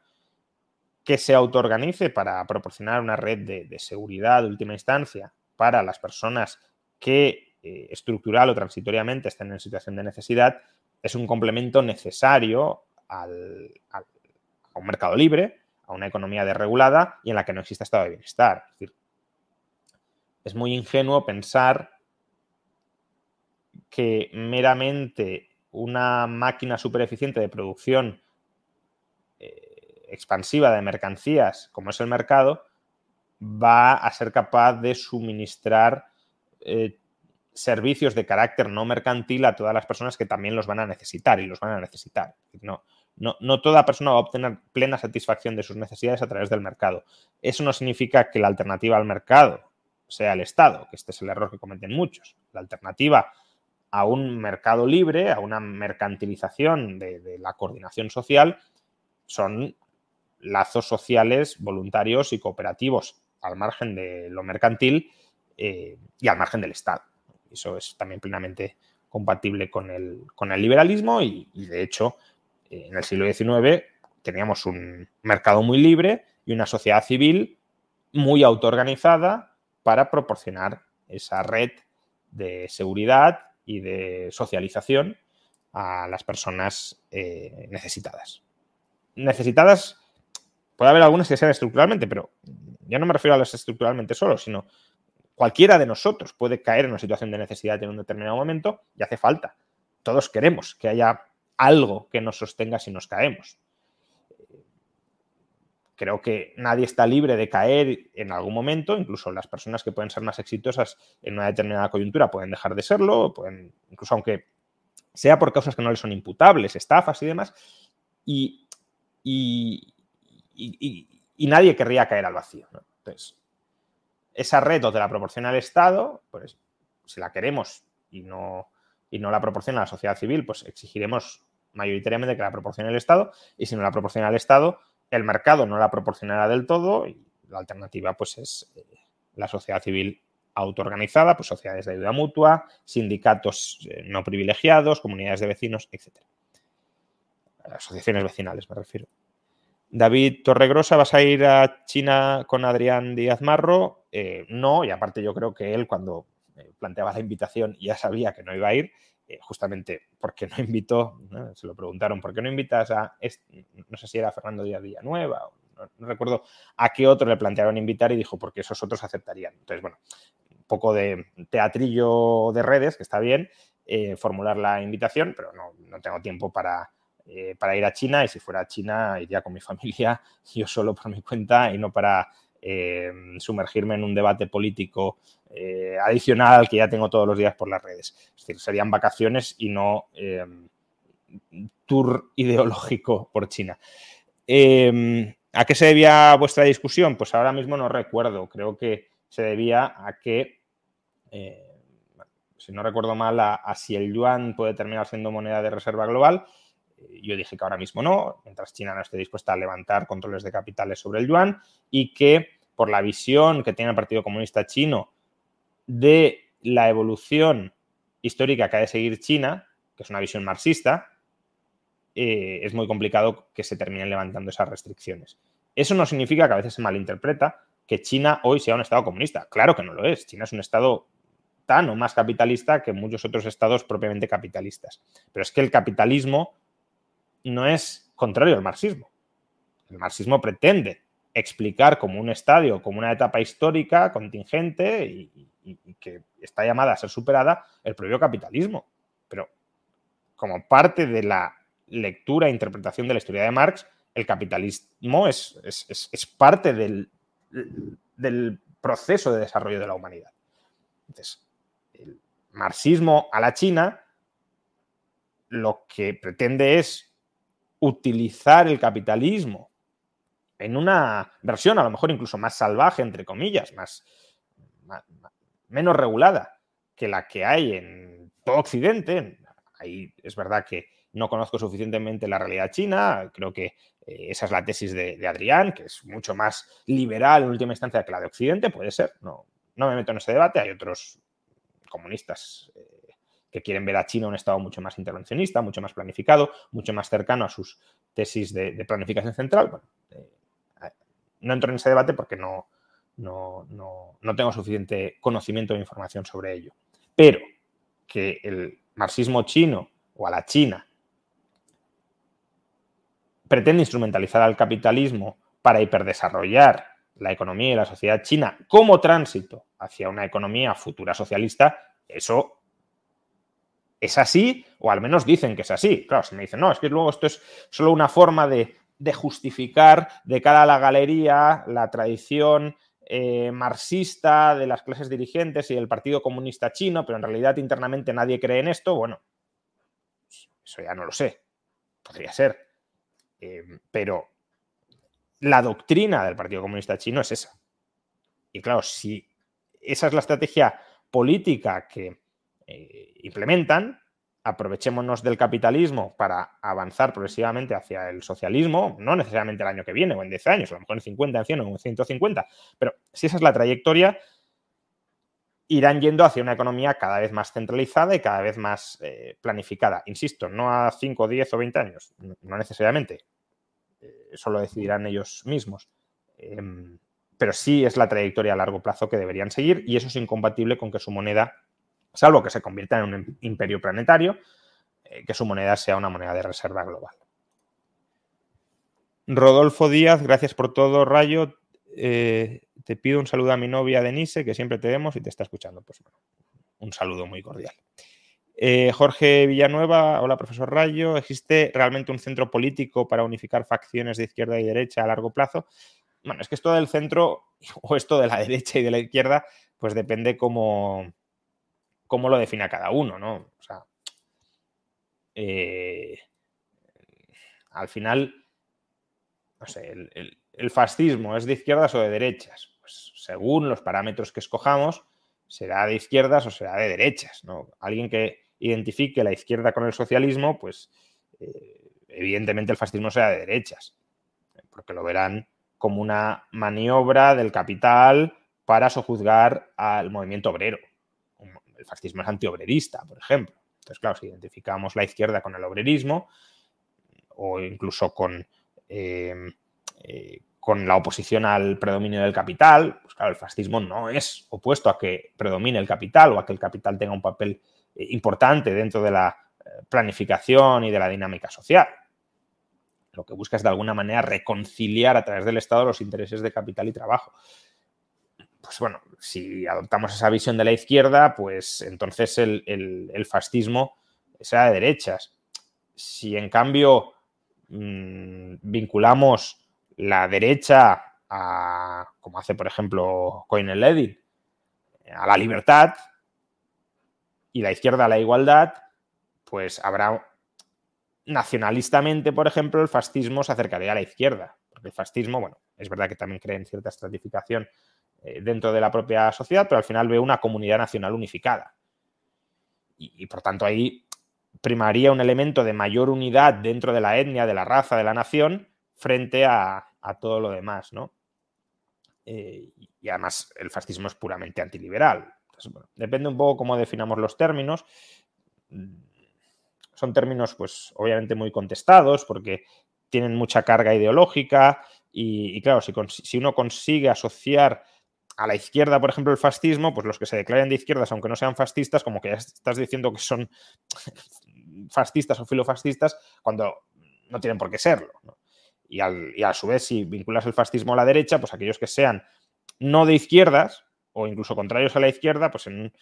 que se autoorganice para proporcionar una red de seguridad de última instancia para las personas que estructural o transitoriamente estén en situación de necesidad, es un complemento necesario a un mercado libre, a una economía desregulada y en la que no exista estado de bienestar. Es decir, es muy ingenuo pensar que meramente una máquina súper eficiente de producción expansiva de mercancías, como es el mercado, va a ser capaz de suministrar servicios de carácter no mercantil a todas las personas que también los van a necesitar y los van a necesitar. No toda persona va a obtener plena satisfacción de sus necesidades a través del mercado. Eso no significa que la alternativa al mercado sea el Estado, que este es el error que cometen muchos. La alternativa a un mercado libre, a una mercantilización de la coordinación social, son lazos sociales, voluntarios y cooperativos al margen de lo mercantil y al margen del Estado. Eso es también plenamente compatible con el liberalismo y de hecho, en el siglo XIX teníamos un mercado muy libre y una sociedad civil muy autoorganizada para proporcionar esa red de seguridad y de socialización a las personas necesitadas. Necesitadas, puede haber algunas que sean estructuralmente, pero ya no me refiero a las estructuralmente solo, sino cualquiera de nosotros puede caer en una situación de necesidad en un determinado momento y hace falta. Todos queremos que haya algo que nos sostenga si nos caemos. Creo que nadie está libre de caer en algún momento, incluso las personas que pueden ser más exitosas en una determinada coyuntura pueden dejar de serlo, incluso aunque sea por causas que no les son imputables, estafas y demás, y nadie querría caer al vacío, ¿no? Entonces, esa red o te la proporciona el Estado, pues si la queremos y no la proporciona la sociedad civil, pues exigiremos mayoritariamente que la proporcione el Estado, y si no la proporciona el Estado, el mercado no la proporcionará del todo y la alternativa pues es la sociedad civil autoorganizada, pues sociedades de ayuda mutua, sindicatos no privilegiados, comunidades de vecinos, etc. Asociaciones vecinales me refiero. David Torregrosa, ¿vas a ir a China con Adrián Díaz Marro? No, y aparte yo creo que él cuando planteaba la invitación ya sabía que no iba a ir, justamente porque no invitó, ¿no? Se lo preguntaron, ¿por qué no invitas a, no sé si era Fernando Díaz Villanueva, no recuerdo a qué otro le plantearon invitar y dijo, porque esos otros aceptarían. Entonces, bueno, un poco de teatrillo de redes, que está bien, formular la invitación, pero no tengo tiempo para ir a China, y si fuera a China iría con mi familia, yo solo por mi cuenta y no para sumergirme en un debate político adicional al que ya tengo todos los días por las redes. Es decir, serían vacaciones y no tour ideológico por China. ¿A qué se debía vuestra discusión? Pues ahora mismo no recuerdo. Creo que se debía a que, si no recuerdo mal, a si el yuan puede terminar siendo moneda de reserva global. Yo dije que ahora mismo no, mientras China no esté dispuesta a levantar controles de capitales sobre el yuan, y que por la visión que tiene el Partido Comunista Chino de la evolución histórica que ha de seguir China, que es una visión marxista, es muy complicado que se terminen levantando esas restricciones. Eso no significa, que a veces se malinterpreta, que China hoy sea un estado comunista. Claro que no lo es. China es un estado tan o más capitalista que muchos otros estados propiamente capitalistas. Pero es que el capitalismo no es contrario al marxismo. El marxismo pretende explicar como un estadio, como una etapa histórica contingente y que está llamada a ser superada el propio capitalismo. Pero como parte de la lectura e interpretación de la historia de Marx, el capitalismo es parte del proceso de desarrollo de la humanidad. Entonces, el marxismo a la China lo que pretende es utilizar el capitalismo en una versión a lo mejor incluso más salvaje, entre comillas, menos regulada que la que hay en todo Occidente. Ahí es verdad que no conozco suficientemente la realidad china, creo que esa es la tesis de Adrián, que es mucho más liberal en última instancia que la de Occidente, puede ser, no me meto en ese debate, hay otros comunistas que quieren ver a China un estado mucho más intervencionista, mucho más planificado, mucho más cercano a sus tesis de planificación central. Bueno, no entro en ese debate porque no tengo suficiente conocimiento e información sobre ello. Pero que el marxismo chino o a la China pretende instrumentalizar al capitalismo para hiperdesarrollar la economía y la sociedad china como tránsito hacia una economía futura socialista, eso es así, o al menos dicen que es así. Claro, si me dicen, no, es que luego esto es solo una forma de justificar de cara a la galería la tradición marxista de las clases dirigentes y del Partido Comunista Chino, pero en realidad internamente nadie cree en esto, bueno, eso ya no lo sé, podría ser. Pero la doctrina del Partido Comunista Chino es esa. Y claro, si esa es la estrategia política que implementan, aprovechémonos del capitalismo para avanzar progresivamente hacia el socialismo, no necesariamente el año que viene o en 10 años, a lo mejor en 50, en 100 o en 150, pero si esa es la trayectoria, irán yendo hacia una economía cada vez más centralizada y cada vez más planificada. Insisto, no a 5, 10 o 20 años, no necesariamente, eso lo decidirán ellos mismos, pero sí es la trayectoria a largo plazo que deberían seguir, y eso es incompatible con que su moneda, salvo que se convierta en un imperio planetario, que su moneda sea una moneda de reserva global. Rodolfo Díaz, gracias por todo, Rayo. Te pido un saludo a mi novia Denise, que siempre te vemos y te está escuchando. Pues bueno, un saludo muy cordial. Jorge Villanueva, hola profesor Rayo, ¿existe realmente un centro político para unificar facciones de izquierda y derecha a largo plazo? Bueno, es que esto del centro o esto de la derecha y de la izquierda, pues depende cómo lo defina cada uno, ¿no? O sea, al final, no sé, el fascismo es de izquierdas o de derechas. Pues según los parámetros que escojamos, será de izquierdas o será de derechas, ¿no? Alguien que identifique la izquierda con el socialismo, pues evidentemente el fascismo será de derechas, porque lo verán como una maniobra del capital para sojuzgar al movimiento obrero. El fascismo es antiobrerista, por ejemplo. Entonces, claro, si identificamos la izquierda con el obrerismo o incluso con la oposición al predominio del capital, pues claro, el fascismo no es opuesto a que predomine el capital o a que el capital tenga un papel importante dentro de la planificación y de la dinámica social. Lo que busca es de alguna manera reconciliar a través del Estado los intereses de capital y trabajo. Pues bueno, si adoptamos esa visión de la izquierda, pues entonces el fascismo será de derechas. Si en cambio vinculamos la derecha como hace por ejemplo Coinel-Ledin, a la libertad y la izquierda a la igualdad, pues habrá nacionalistamente, por ejemplo, el fascismo se acercaría a la izquierda. Porque el fascismo, bueno, es verdad que también cree en cierta estratificación dentro de la propia sociedad, pero al final ve una comunidad nacional unificada. Y por tanto ahí primaría un elemento de mayor unidad dentro de la etnia, de la raza, de la nación, frente a todo lo demás, ¿no? Y además el fascismo es puramente antiliberal. Entonces, bueno, depende un poco cómo definamos los términos. Son términos, pues, obviamente muy contestados porque tienen mucha carga ideológica y claro, si uno consigue asociar a la izquierda, por ejemplo, el fascismo, pues los que se declaren de izquierdas, aunque no sean fascistas, como que ya estás diciendo que son fascistas o filofascistas cuando no tienen por qué serlo, ¿no? Y a su vez, si vinculas el fascismo a la derecha, pues aquellos que sean no de izquierdas o incluso contrarios a la izquierda, pues en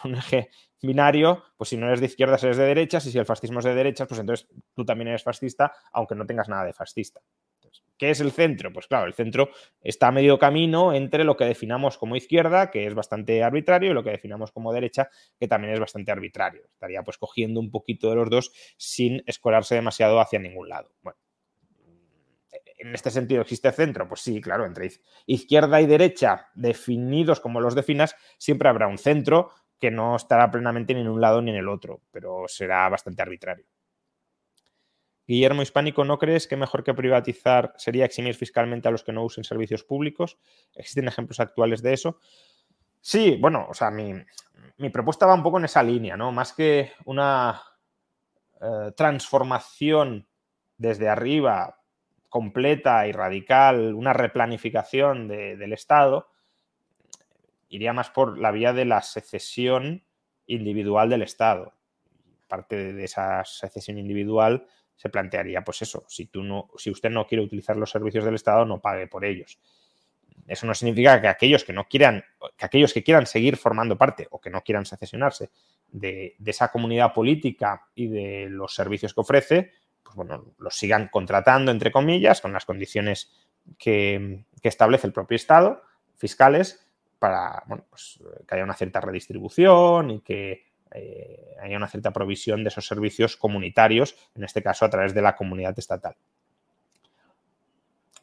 un eje binario, pues si no eres de izquierdas eres de derechas, y si el fascismo es de derechas, pues entonces tú también eres fascista, aunque no tengas nada de fascista. Entonces, ¿qué es el centro? Pues claro, el centro está a medio camino entre lo que definamos como izquierda, que es bastante arbitrario, y lo que definamos como derecha, que también es bastante arbitrario. Estaría pues cogiendo un poquito de los dos sin escorarse demasiado hacia ningún lado. Bueno, ¿en este sentido existe centro? Pues sí, claro, entre izquierda y derecha, definidos como los definas, siempre habrá un centro que no estará plenamente ni en un lado ni en el otro, pero será bastante arbitrario. Guillermo Hispánico, ¿no crees que mejor que privatizar sería eximir fiscalmente a los que no usen servicios públicos? ¿Existen ejemplos actuales de eso? Sí, bueno, o sea, mi propuesta va un poco en esa línea, ¿no? Más que una transformación desde arriba completa y radical, una replanificación del Estado, iría más por la vía de la secesión individual del Estado. Parte de esa secesión individual se plantearía, pues eso, si usted no quiere utilizar los servicios del Estado, no pague por ellos. Eso no significa que aquellos que quieran seguir formando parte o que no quieran secesionarse de esa comunidad política y de los servicios que ofrece, pues bueno, los sigan contratando, entre comillas, con las condiciones que establece el propio Estado, fiscales, para bueno, pues, que haya una cierta redistribución y que haya una cierta provisión de esos servicios comunitarios, en este caso a través de la comunidad estatal.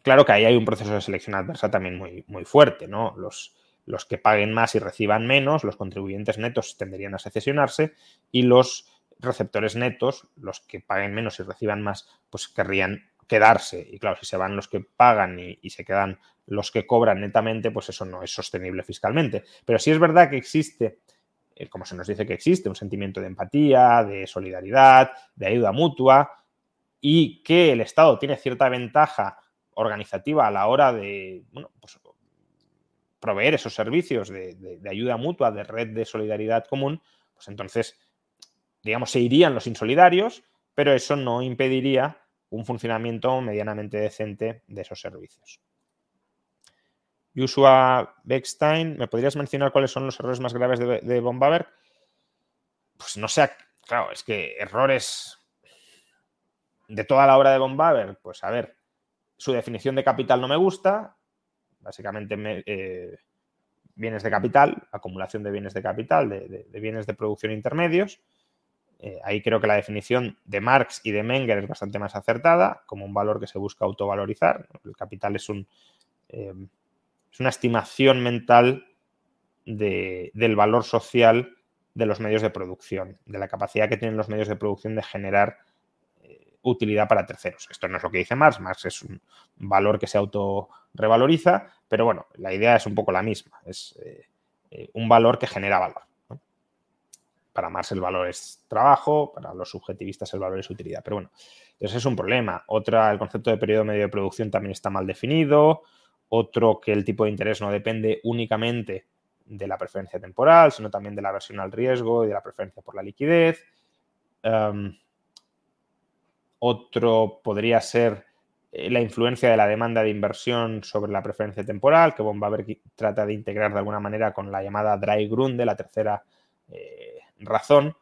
Claro que ahí hay un proceso de selección adversa también muy, muy fuerte, ¿no? Los que paguen más y reciban menos, los contribuyentes netos tenderían a secesionarse, y los receptores netos, los que paguen menos y reciban más, pues querrían quedarse. Y claro, si se van los que pagan y se quedan los que cobran netamente, pues eso no es sostenible fiscalmente. Pero sí es verdad que existe, como se nos dice que existe, un sentimiento de empatía, de solidaridad, de ayuda mutua, y que el Estado tiene cierta ventaja organizativa a la hora de bueno, pues, proveer esos servicios de ayuda mutua, de red de solidaridad común, pues entonces, digamos, se irían los insolidarios, pero eso no impediría un funcionamiento medianamente decente de esos servicios. Joshua Beckstein, ¿me podrías mencionar cuáles son los errores más graves de von Baber? Pues no sé, claro, es que errores de toda la obra de von Baber, pues a ver, su definición de capital no me gusta, básicamente bienes de capital, acumulación de bienes de capital, de bienes de producción intermedios. Ahí creo que la definición de Marx y de Menger es bastante más acertada, como un valor que se busca autovalorizar. El capital es una estimación mental del valor social de los medios de producción, de la capacidad que tienen los medios de producción de generar utilidad para terceros. Esto no es lo que dice Marx. Marx es un valor que se autorrevaloriza, pero bueno, la idea es un poco la misma. Es un valor que genera valor, ¿no? Para Marx el valor es trabajo, para los subjetivistas el valor es utilidad. Pero bueno, entonces es un problema. El concepto de periodo medio de producción también está mal definido. Otro, que el tipo de interés no depende únicamente de la preferencia temporal, sino también de la aversión al riesgo y de la preferencia por la liquidez. Otro podría ser la influencia de la demanda de inversión sobre la preferencia temporal, que von Baber trata de integrar de alguna manera con la llamada Drei-Gründe, la tercera razón,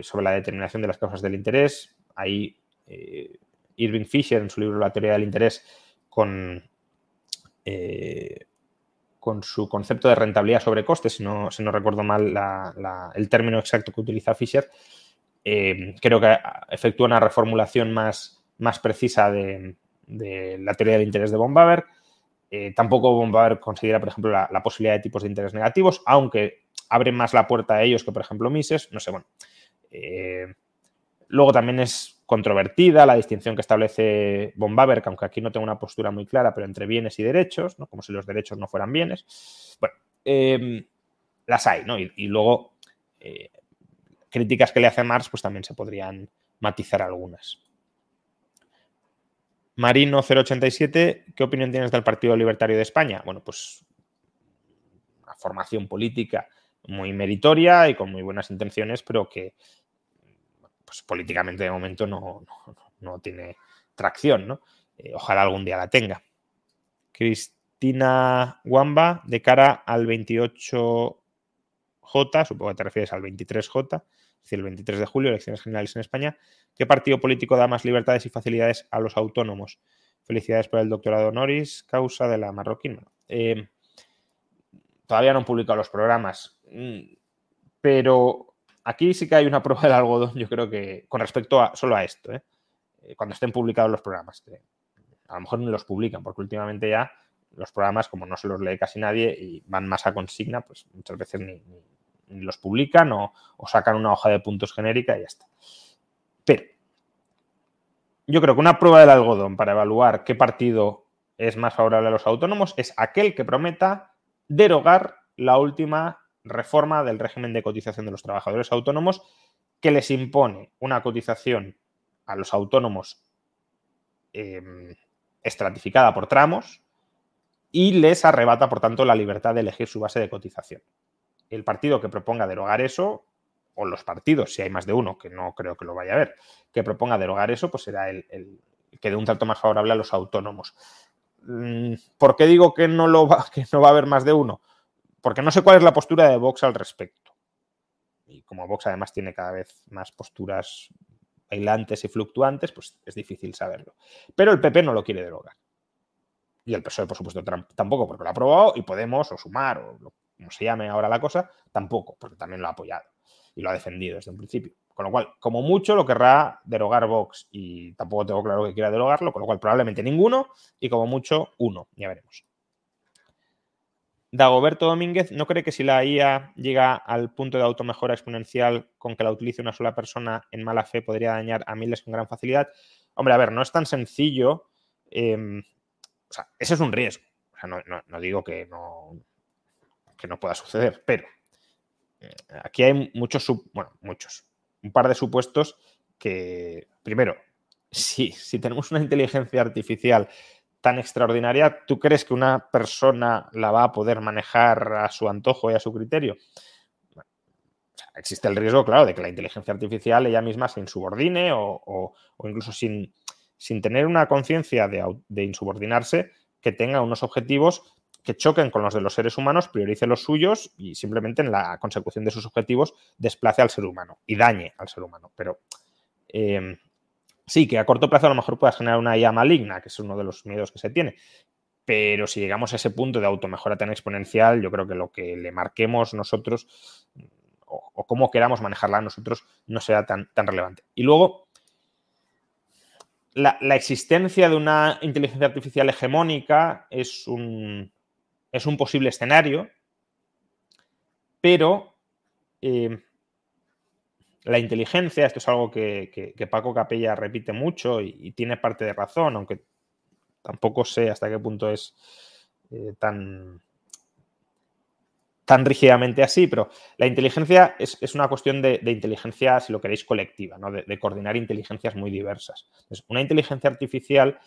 sobre la determinación de las causas del interés. Ahí Irving Fisher, en su libro La teoría del interés, con con su concepto de rentabilidad sobre costes, si no recuerdo mal el término exacto que utiliza Fisher, creo que efectúa una reformulación más precisa de la teoría del interés de von Baber. Tampoco von Baber considera, por ejemplo, la posibilidad de tipos de interés negativos, aunque abre más la puerta a ellos que, por ejemplo, Mises. No sé, bueno. Luego también es controvertida la distinción que establece von Baber, que aunque aquí no tengo una postura muy clara, pero entre bienes y derechos, ¿no? Como si los derechos no fueran bienes. Bueno, las hay, ¿no? Y luego críticas que le hace Marx, pues también se podrían matizar algunas. Marino 087, ¿qué opinión tienes del Partido Libertario de España? Bueno, pues una formación política muy meritoria y con muy buenas intenciones, pero que pues políticamente de momento no tiene tracción, ¿no? Ojalá algún día la tenga. Cristina Wamba, de cara al 28J, supongo que te refieres al 23J, es decir, el 23 de julio, elecciones generales en España, ¿qué partido político da más libertades y facilidades a los autónomos? Felicidades por el doctorado honoris causa de la Marroquín. Todavía no han publicado los programas, pero aquí sí que hay una prueba del algodón, yo creo que con respecto solo a esto, cuando estén publicados los programas. A lo mejor ni los publican, porque últimamente ya los programas, como no se los lee casi nadie y van más a consigna, pues muchas veces ni los publican o sacan una hoja de puntos genérica y ya está. Pero yo creo que una prueba del algodón para evaluar qué partido es más favorable a los autónomos es aquel que prometa derogar la última reforma del régimen de cotización de los trabajadores autónomos, que les impone una cotización a los autónomos estratificada por tramos y les arrebata, por tanto, la libertad de elegir su base de cotización. El partido que proponga derogar eso, o los partidos, si hay más de uno, que no creo que lo vaya a haber, que proponga derogar eso, pues será el que dé un trato más favorable a los autónomos. ¿Por qué digo que no va a haber más de uno? Porque no sé cuál es la postura de Vox al respecto. Y como Vox además tiene cada vez más posturas bailantes y fluctuantes, pues es difícil saberlo. Pero el PP no lo quiere derogar. Y el PSOE, por supuesto, tampoco, porque lo ha aprobado, y Podemos, o Sumar, o como se llame ahora la cosa, tampoco, porque también lo ha apoyado y lo ha defendido desde un principio. Con lo cual, como mucho, lo querrá derogar Vox, y tampoco tengo claro que quiera derogarlo, con lo cual probablemente ninguno, y como mucho, uno. Ya veremos. Dagoberto Domínguez no cree que si la IA llega al punto de automejora exponencial con que la utilice una sola persona en mala fe podría dañar a miles con gran facilidad. Hombre, a ver, no es tan sencillo. O sea, ese es un riesgo. O sea, no digo que no pueda suceder, pero aquí hay un par de supuestos que, primero, si tenemos una inteligencia artificial tan extraordinaria, ¿tú crees que una persona la va a poder manejar a su antojo y a su criterio? Bueno, o sea, existe el riesgo, claro, de que la inteligencia artificial ella misma se insubordine o incluso sin tener una conciencia de insubordinarse, que tenga unos objetivos que choquen con los de los seres humanos, priorice los suyos y simplemente en la consecución de sus objetivos desplace al ser humano y dañe al ser humano. Pero sí, que a corto plazo a lo mejor puedas generar una IA maligna, que es uno de los miedos que se tiene. Pero si llegamos a ese punto de automejora tan exponencial, yo creo que lo que le marquemos nosotros o cómo queramos manejarla nosotros no será tan relevante. Y luego, la existencia de una inteligencia artificial hegemónica es un posible escenario, pero la inteligencia, esto es algo que Paco Capella repite mucho y tiene parte de razón, aunque tampoco sé hasta qué punto es tan rígidamente así, pero la inteligencia es una cuestión de inteligencia, si lo queréis, colectiva, ¿no? de coordinar inteligencias muy diversas. Entonces, una inteligencia artificial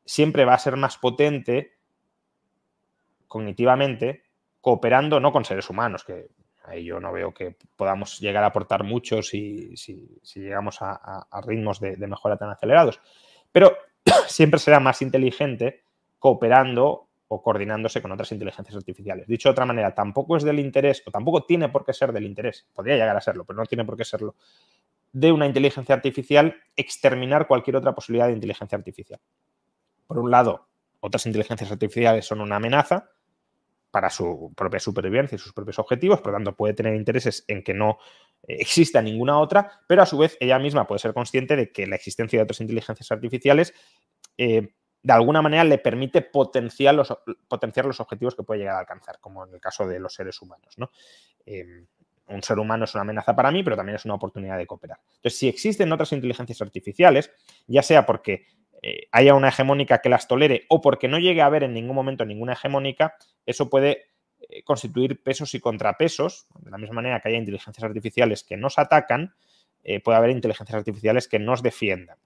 siempre va a ser más potente cognitivamente cooperando no con seres humanos, que ahí yo no veo que podamos llegar a aportar mucho si llegamos a ritmos de mejora tan acelerados, pero siempre será más inteligente cooperando o coordinándose con otras inteligencias artificiales. Dicho de otra manera, tampoco es del interés, o tampoco tiene por qué ser del interés, podría llegar a serlo, pero no tiene por qué serlo, de una inteligencia artificial exterminar cualquier otra posibilidad de inteligencia artificial. Por un lado, otras inteligencias artificiales son una amenaza para su propia supervivencia y sus propios objetivos, por lo tanto puede tener intereses en que no exista ninguna otra, pero a su vez ella misma puede ser consciente de que la existencia de otras inteligencias artificiales de alguna manera le permite potenciar los objetivos que puede llegar a alcanzar, como en el caso de los seres humanos, ¿no? Un ser humano es una amenaza para mí, pero también es una oportunidad de cooperar. Entonces, si existen otras inteligencias artificiales, ya sea porque haya una hegemónica que las tolere o porque no llegue a haber en ningún momento ninguna hegemónica, eso puede constituir pesos y contrapesos. De la misma manera que haya inteligencias artificiales que nos atacan, puede haber inteligencias artificiales que nos defiendan.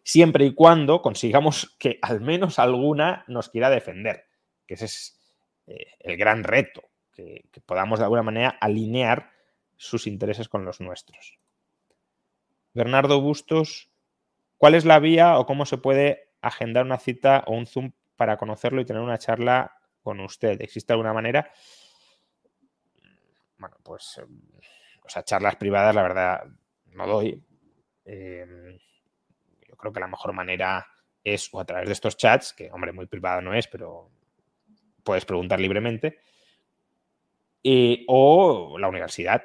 Siempre y cuando consigamos que al menos alguna nos quiera defender, que ese es el gran reto, que podamos de alguna manera alinear sus intereses con los nuestros. Bernardo Bustos, ¿cuál es la vía o cómo se puede agendar una cita o un Zoom para conocerlo y tener una charla con usted? ¿Existe alguna manera? Bueno, pues, charlas privadas, la verdad, no doy. Yo creo que la mejor manera es o a través de estos chats, que, hombre, muy privado no es, pero puedes preguntar libremente, o la universidad.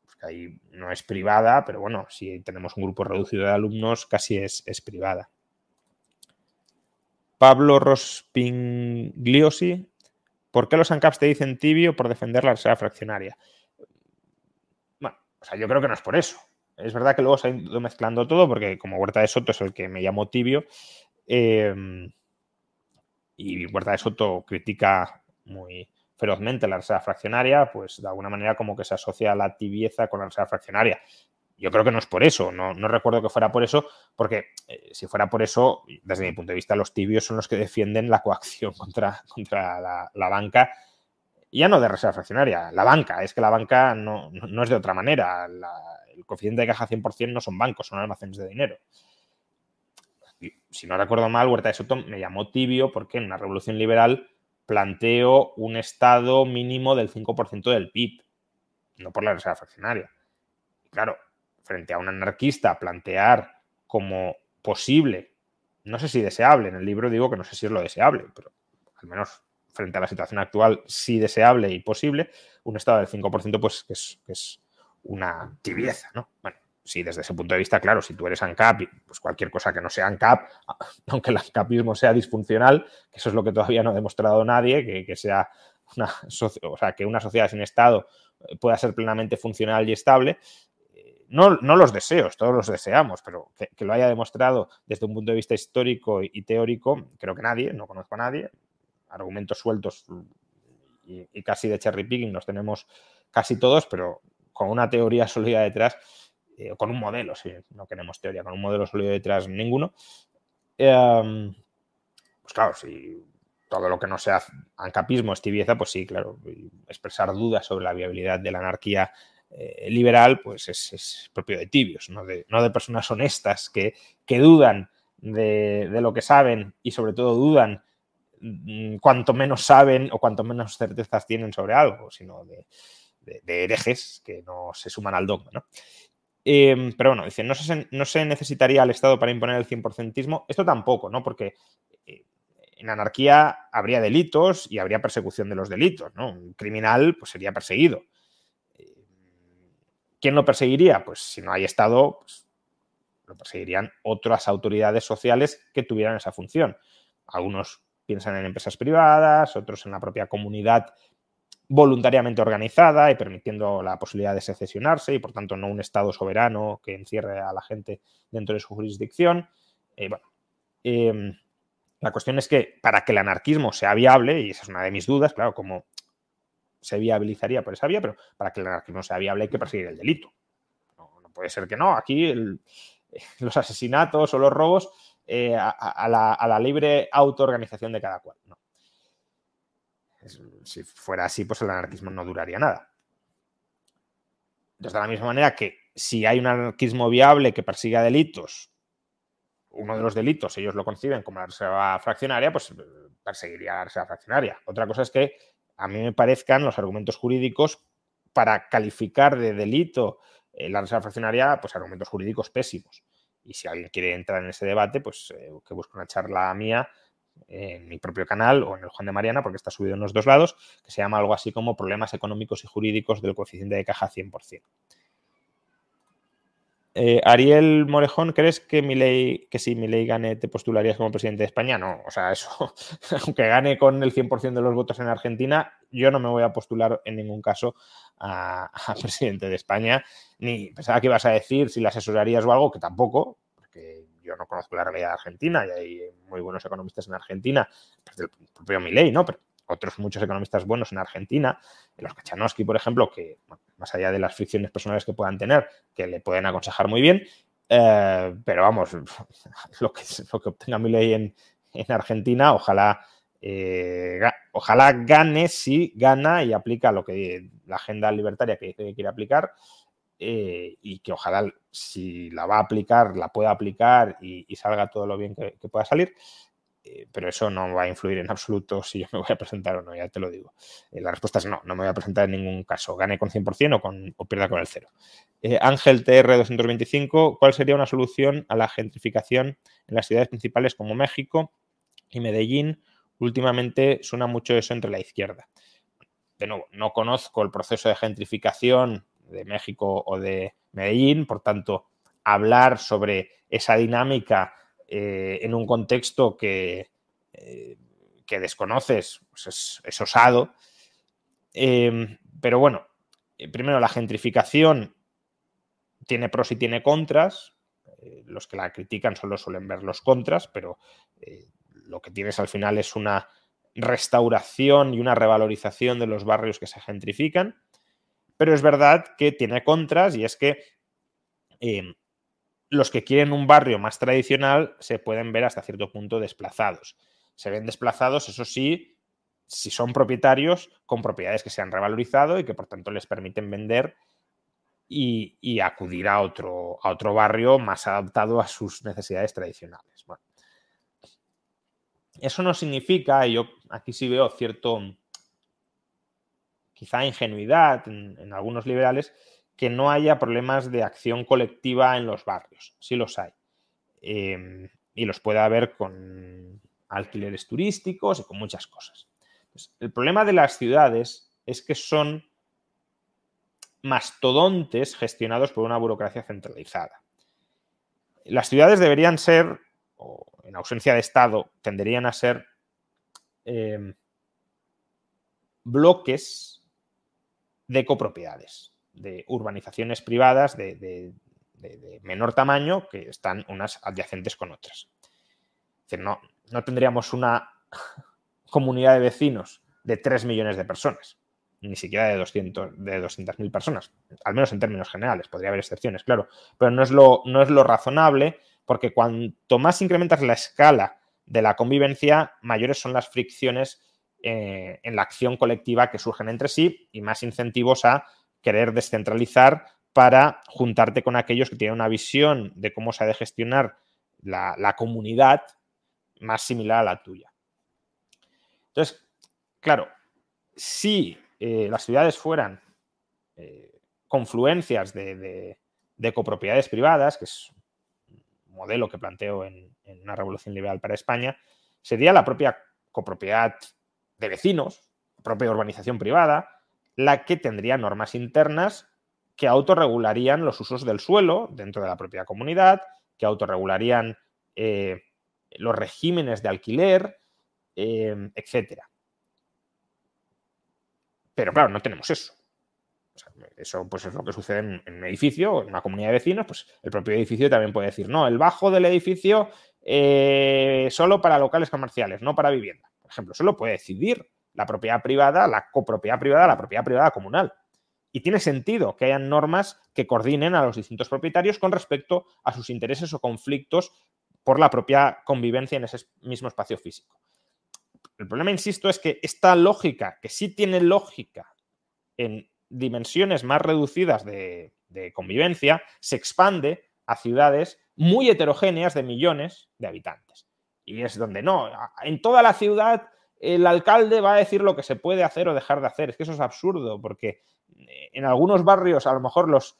Porque ahí no es privada, pero bueno, si tenemos un grupo reducido de alumnos, casi es privada. Pablo Rospingliosi, ¿por qué los ANCAPs te dicen tibio por defender la reserva fraccionaria? Bueno, yo creo que no es por eso. Es verdad que luego se ha ido mezclando todo, porque como Huerta de Soto es el que me llamó tibio, y Huerta de Soto critica muy ferozmente la reserva fraccionaria, pues de alguna manera como que se asocia la tibieza con la reserva fraccionaria. Yo creo que no es por eso, no recuerdo que fuera por eso, porque si fuera por eso, desde mi punto de vista, los tibios son los que defienden la coacción contra la banca, ya no de reserva fraccionaria, la banca, es que la banca no es de otra manera, el coeficiente de caja 100% no son bancos, son almacenes de dinero. Si no recuerdo mal, Huerta de Soto me llamó tibio porque en una revolución liberal planteo un estado mínimo del 5% del PIB, no por la reserva fraccionaria. Claro, frente a un anarquista plantear como posible, no sé si deseable, en el libro digo que no sé si es lo deseable, pero al menos frente a la situación actual sí deseable y posible, un estado del 5% pues que es una tibieza, ¿no? Bueno, sí, desde ese punto de vista, claro, si tú eres ANCAP, pues cualquier cosa que no sea ANCAP, aunque el ANCAPismo sea disfuncional, que eso es lo que todavía no ha demostrado nadie, que sea que una sociedad sin Estado pueda ser plenamente funcional y estable. No los deseos, todos los deseamos, pero que lo haya demostrado desde un punto de vista histórico y teórico, creo que nadie, no conozco a nadie. Argumentos sueltos y casi de cherry picking los tenemos casi todos, pero con una teoría sólida detrás, con un modelo, si no queremos teoría, con un modelo sólido detrás ninguno. Pues claro, si todo lo que no sea ancapismo es tibieza, pues sí, claro, expresar dudas sobre la viabilidad de la anarquía liberal, pues es propio de tibios, no de personas honestas que dudan de lo que saben y sobre todo dudan cuanto menos saben o cuanto menos certezas tienen sobre algo, sino de herejes que no se suman al dogma, ¿no? Pero bueno, dicen, no se necesitaría al Estado para imponer el 100%ismo. Esto tampoco, ¿no? Porque en anarquía habría delitos y habría persecución de los delitos, ¿no? Un criminal pues sería perseguido. ¿Quién lo perseguiría? Pues si no hay Estado, pues lo perseguirían otras autoridades sociales que tuvieran esa función. Algunos piensan en empresas privadas, otros en la propia comunidad voluntariamente organizada y permitiendo la posibilidad de secesionarse y, por tanto, no un Estado soberano que encierre a la gente dentro de su jurisdicción. La cuestión es que para que el anarquismo sea viable, y esa es una de mis dudas, claro, cómo se viabilizaría por esa vía, pero para que el anarquismo sea viable hay que perseguir el delito. No puede ser que no. Aquí los asesinatos o los robos a la libre autoorganización de cada cual. No. Si fuera así, pues el anarquismo no duraría nada. Entonces, de la misma manera que si hay un anarquismo viable que persiga delitos, uno de los delitos ellos lo conciben como la reserva fraccionaria, pues perseguiría la reserva fraccionaria. Otra cosa es que a mí me parezcan los argumentos jurídicos para calificar de delito la reserva fraccionaria, pues argumentos jurídicos pésimos. Y si alguien quiere entrar en ese debate, pues que busque una charla mía en mi propio canal o en el Juan de Mariana, porque está subido en los dos lados, que se llama algo así como Problemas económicos y jurídicos del coeficiente de caja 100%. Ariel Morejón, ¿crees que si Milei gane te postularías como presidente de España? No, o sea, eso, aunque gane con el 100% de los votos en Argentina, yo no me voy a postular en ningún caso a presidente de España, ni pensaba que ibas a decir si le asesorarías o algo, que tampoco, porque yo no conozco la realidad de Argentina y hay muy buenos economistas en Argentina, pues del propio Milei, ¿no? Pero otros muchos economistas buenos en Argentina, los Kachanowski, por ejemplo, que bueno, más allá de las fricciones personales que puedan tener, que le pueden aconsejar muy bien, pero vamos, lo que obtenga Milei en Argentina, ojalá gane si gana y aplica lo que la agenda libertaria que dice que quiere aplicar, y que ojalá si la va a aplicar, la pueda aplicar y salga todo lo bien que pueda salir. Pero eso no va a influir en absoluto si yo me voy a presentar o no, ya te lo digo. La respuesta es no, no me voy a presentar en ningún caso, gane con 100% o pierda con el 0. Ángel TR 225, ¿cuál sería una solución a la gentrificación en las ciudades principales como México y Medellín? Últimamente suena mucho eso entre la izquierda. De nuevo, no conozco el proceso de gentrificación de México o de Medellín, por tanto, hablar sobre esa dinámica en un contexto que desconoces, pues es osado. Pero bueno, primero la gentrificación tiene pros y tiene contras. Los que la critican solo suelen ver los contras, pero lo que tienes al final es una restauración y una revalorización de los barrios que se gentrifican. Pero es verdad que tiene contras, y es que los que quieren un barrio más tradicional se pueden ver hasta cierto punto desplazados. Se ven desplazados, eso sí, si son propietarios con propiedades que se han revalorizado y que por tanto les permiten vender y acudir a otro barrio más adaptado a sus necesidades tradicionales. Bueno, eso no significa, y yo aquí sí veo cierto, quizá ingenuidad en algunos liberales, que no haya problemas de acción colectiva en los barrios. Sí los hay. Y los puede haber con alquileres turísticos y con muchas cosas. Entonces, el problema de las ciudades es que son mastodontes gestionados por una burocracia centralizada. Las ciudades deberían ser, o en ausencia de Estado, tenderían a ser bloques de copropiedades, de urbanizaciones privadas de menor tamaño que están unas adyacentes con otras. Es decir, no tendríamos una comunidad de vecinos de 3 millones de personas, ni siquiera de 200.000 personas, al menos en términos generales. Podría haber excepciones, claro, pero no es lo razonable, porque cuanto más incrementas la escala de la convivencia, mayores son las fricciones en la acción colectiva que surgen entre sí y más incentivos a querer descentralizar para juntarte con aquellos que tienen una visión de cómo se ha de gestionar la comunidad más similar a la tuya. Entonces, claro, si las ciudades fueran confluencias de copropiedades privadas, que es un modelo que planteo en una revolución liberal para España, sería la propia copropiedad de vecinos, la propia urbanización privada, la que tendría normas internas que autorregularían los usos del suelo dentro de la propia comunidad, que autorregularían los regímenes de alquiler, etcétera. Pero claro, no tenemos eso. O sea, eso pues es lo que sucede en un edificio, en una comunidad de vecinos, pues el propio edificio también puede decir, no, el bajo del edificio solo para locales comerciales, no para vivienda. Por ejemplo, eso lo puede decidir la propiedad privada, la copropiedad privada, la propiedad privada comunal. Y tiene sentido que hayan normas que coordinen a los distintos propietarios con respecto a sus intereses o conflictos por la propia convivencia en ese mismo espacio físico. El problema, insisto, es que esta lógica, que sí tiene lógica en dimensiones más reducidas de convivencia, se expande a ciudades muy heterogéneas de millones de habitantes. Y es donde no, en toda la ciudad el alcalde va a decir lo que se puede hacer o dejar de hacer. Es que eso es absurdo, porque en algunos barrios a lo mejor los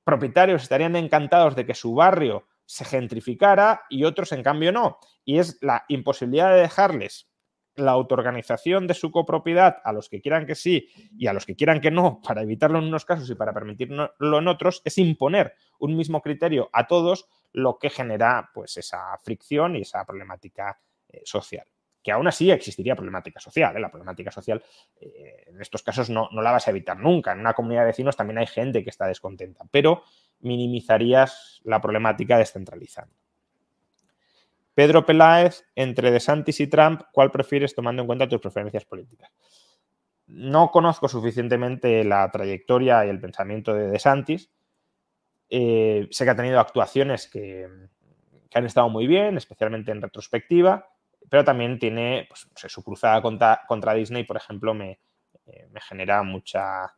propietarios estarían encantados de que su barrio se gentrificara y otros en cambio no. Y es la imposibilidad de dejarles la autoorganización de su copropiedad a los que quieran que sí y a los que quieran que no, para evitarlo en unos casos y para permitirlo en otros, es imponer un mismo criterio a todos, lo que genera pues esa fricción y esa problemática social. Que aún así existiría problemática social. La problemática social en estos casos no la vas a evitar nunca. En una comunidad de vecinos también hay gente que está descontenta, pero minimizarías la problemática descentralizando. Pedro Peláez, entre DeSantis y Trump, ¿cuál prefieres tomando en cuenta tus preferencias políticas? No conozco suficientemente la trayectoria y el pensamiento de DeSantis. Sé que ha tenido actuaciones que han estado muy bien, especialmente en retrospectiva, pero también tiene pues, no sé, su cruzada contra Disney, por ejemplo, me genera mucha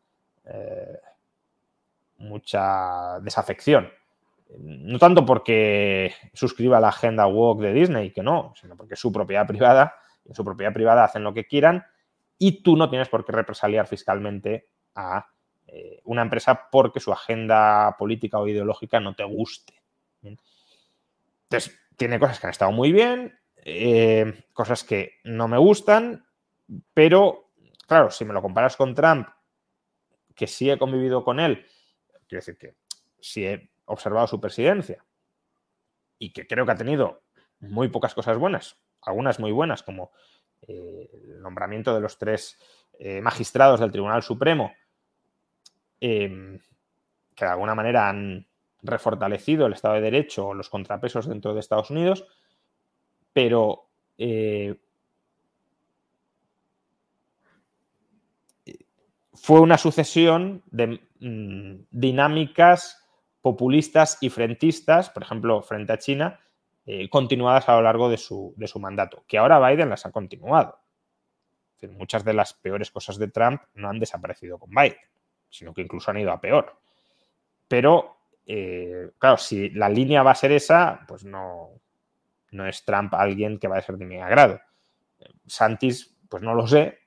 desafección. No tanto porque suscriba la agenda woke de Disney, que no, sino porque es su propiedad privada, y en su propiedad privada hacen lo que quieran y tú no tienes por qué represaliar fiscalmente a una empresa porque su agenda política o ideológica no te guste. ¿Bien? Entonces, tiene cosas que han estado muy bien, cosas que no me gustan, pero, claro, si me lo comparas con Trump, que sí he convivido con él, quiero decir que sí he observado su presidencia y que creo que ha tenido muy pocas cosas buenas, algunas muy buenas, como el nombramiento de los 3 magistrados del Tribunal Supremo, que de alguna manera han refortalecido el Estado de Derecho o los contrapesos dentro de Estados Unidos, pero fue una sucesión de dinámicas populistas y frentistas, por ejemplo, frente a China, continuadas a lo largo de su mandato, que ahora Biden las ha continuado. Es decir, muchas de las peores cosas de Trump no han desaparecido con Biden, sino que incluso han ido a peor. Pero, claro, si la línea va a ser esa, pues no es Trump alguien que va a ser de mi agrado. Santis, pues no lo sé,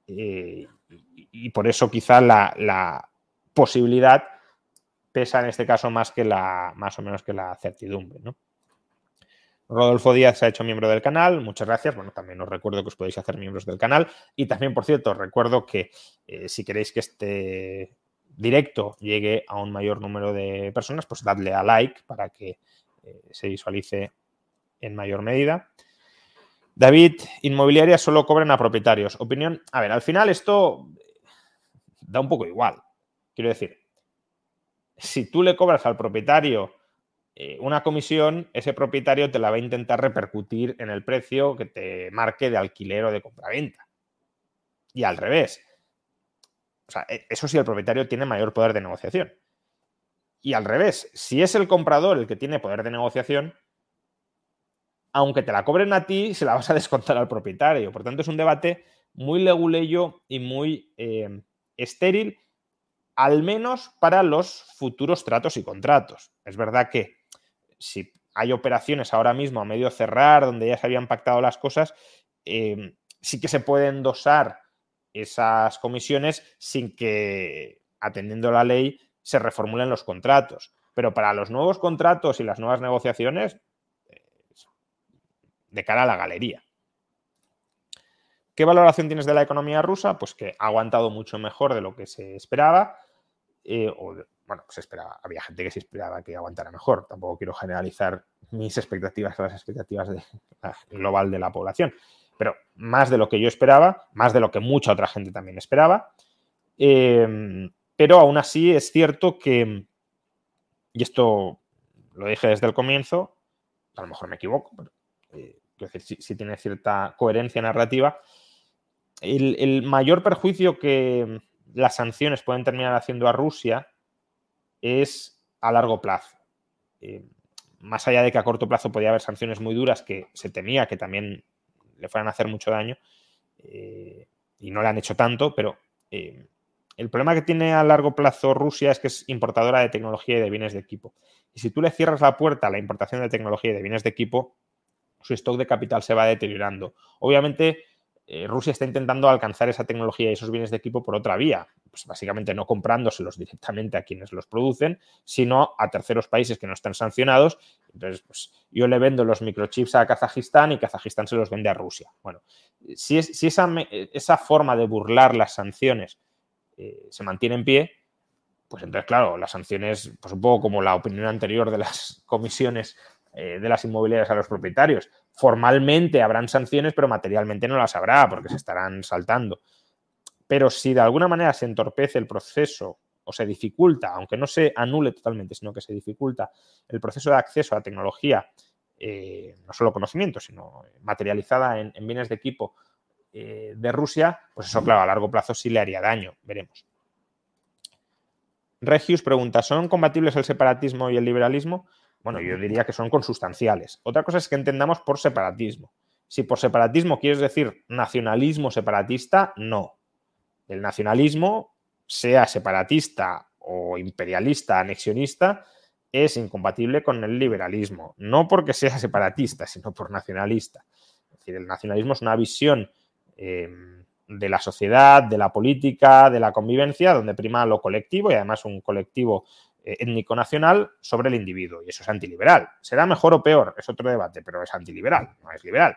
y por eso quizá la posibilidad pesa en este caso más o menos que la certidumbre, ¿no? Rodolfo Díaz se ha hecho miembro del canal, muchas gracias. Bueno, también os recuerdo que os podéis hacer miembros del canal y también, por cierto, os recuerdo que si queréis que este directo llegue a un mayor número de personas, pues dadle a like para que se visualice en mayor medida. David, inmobiliarias solo cobran a propietarios. Opinión, a ver, al final esto da un poco igual. Quiero decir, si tú le cobras al propietario una comisión, ese propietario te la va a intentar repercutir en el precio que te marque de alquiler o de compraventa. Y al revés. O sea, eso sí, el propietario tiene mayor poder de negociación. Y al revés, si es el comprador el que tiene poder de negociación, aunque te la cobren a ti, se la vas a descontar al propietario. Por tanto, es un debate muy leguleyo y muy estéril, al menos para los futuros tratos y contratos. Es verdad que si hay operaciones ahora mismo a medio cerrar, donde ya se habían pactado las cosas, sí que se pueden dosar esas comisiones sin que, atendiendo la ley, se reformulen los contratos. Pero para los nuevos contratos y las nuevas negociaciones, de cara a la galería. ¿Qué valoración tienes de la economía rusa? Pues que ha aguantado mucho mejor de lo que se esperaba. Se esperaba. Había gente que se esperaba que aguantara mejor. Tampoco quiero generalizar mis expectativas a las expectativas global de la población. Pero más de lo que yo esperaba, más de lo que mucha otra gente también esperaba. Pero aún así es cierto que, y esto lo dije desde el comienzo, a lo mejor me equivoco, pero quiero decir, si tiene cierta coherencia narrativa, el mayor perjuicio que las sanciones pueden terminar haciendo a Rusia es a largo plazo. Más allá de que a corto plazo podía haber sanciones muy duras que se temía que también le fueran a hacer mucho daño y no le han hecho tanto, pero el problema que tiene a largo plazo Rusia es que es importadora de tecnología y de bienes de equipo. Y si tú le cierras la puerta a la importación de tecnología y de bienes de equipo, su stock de capital se va deteriorando. Obviamente, Rusia está intentando alcanzar esa tecnología y esos bienes de equipo por otra vía, pues básicamente no comprándoselos directamente a quienes los producen, sino a terceros países que no están sancionados. Entonces, pues, yo le vendo los microchips a Kazajistán y Kazajistán se los vende a Rusia. Bueno, si esa forma de burlar las sanciones se mantiene en pie, pues entonces, claro, las sanciones, pues un poco como la opinión anterior de las comisiones de las inmobiliarias a los propietarios. Formalmente habrán sanciones, pero materialmente no las habrá porque se estarán saltando. Pero si de alguna manera se entorpece el proceso o se dificulta, aunque no se anule totalmente, sino que se dificulta el proceso de acceso a tecnología, no solo conocimiento, sino materializada en bienes de equipo de Rusia, pues eso, claro, a largo plazo sí le haría daño, veremos. Regius pregunta, ¿son compatibles el separatismo y el liberalismo? Bueno, yo diría que son consustanciales. Otra cosa es que entendamos por separatismo. Si por separatismo quieres decir nacionalismo separatista, no. El nacionalismo, sea separatista o imperialista, anexionista, es incompatible con el liberalismo. No porque sea separatista, sino por nacionalista. Es decir, el nacionalismo es una visión de la sociedad, de la política, de la convivencia, donde prima lo colectivo y además un colectivo étnico-nacional sobre el individuo. Y eso es antiliberal. ¿Será mejor o peor? Es otro debate, pero es antiliberal, no es liberal.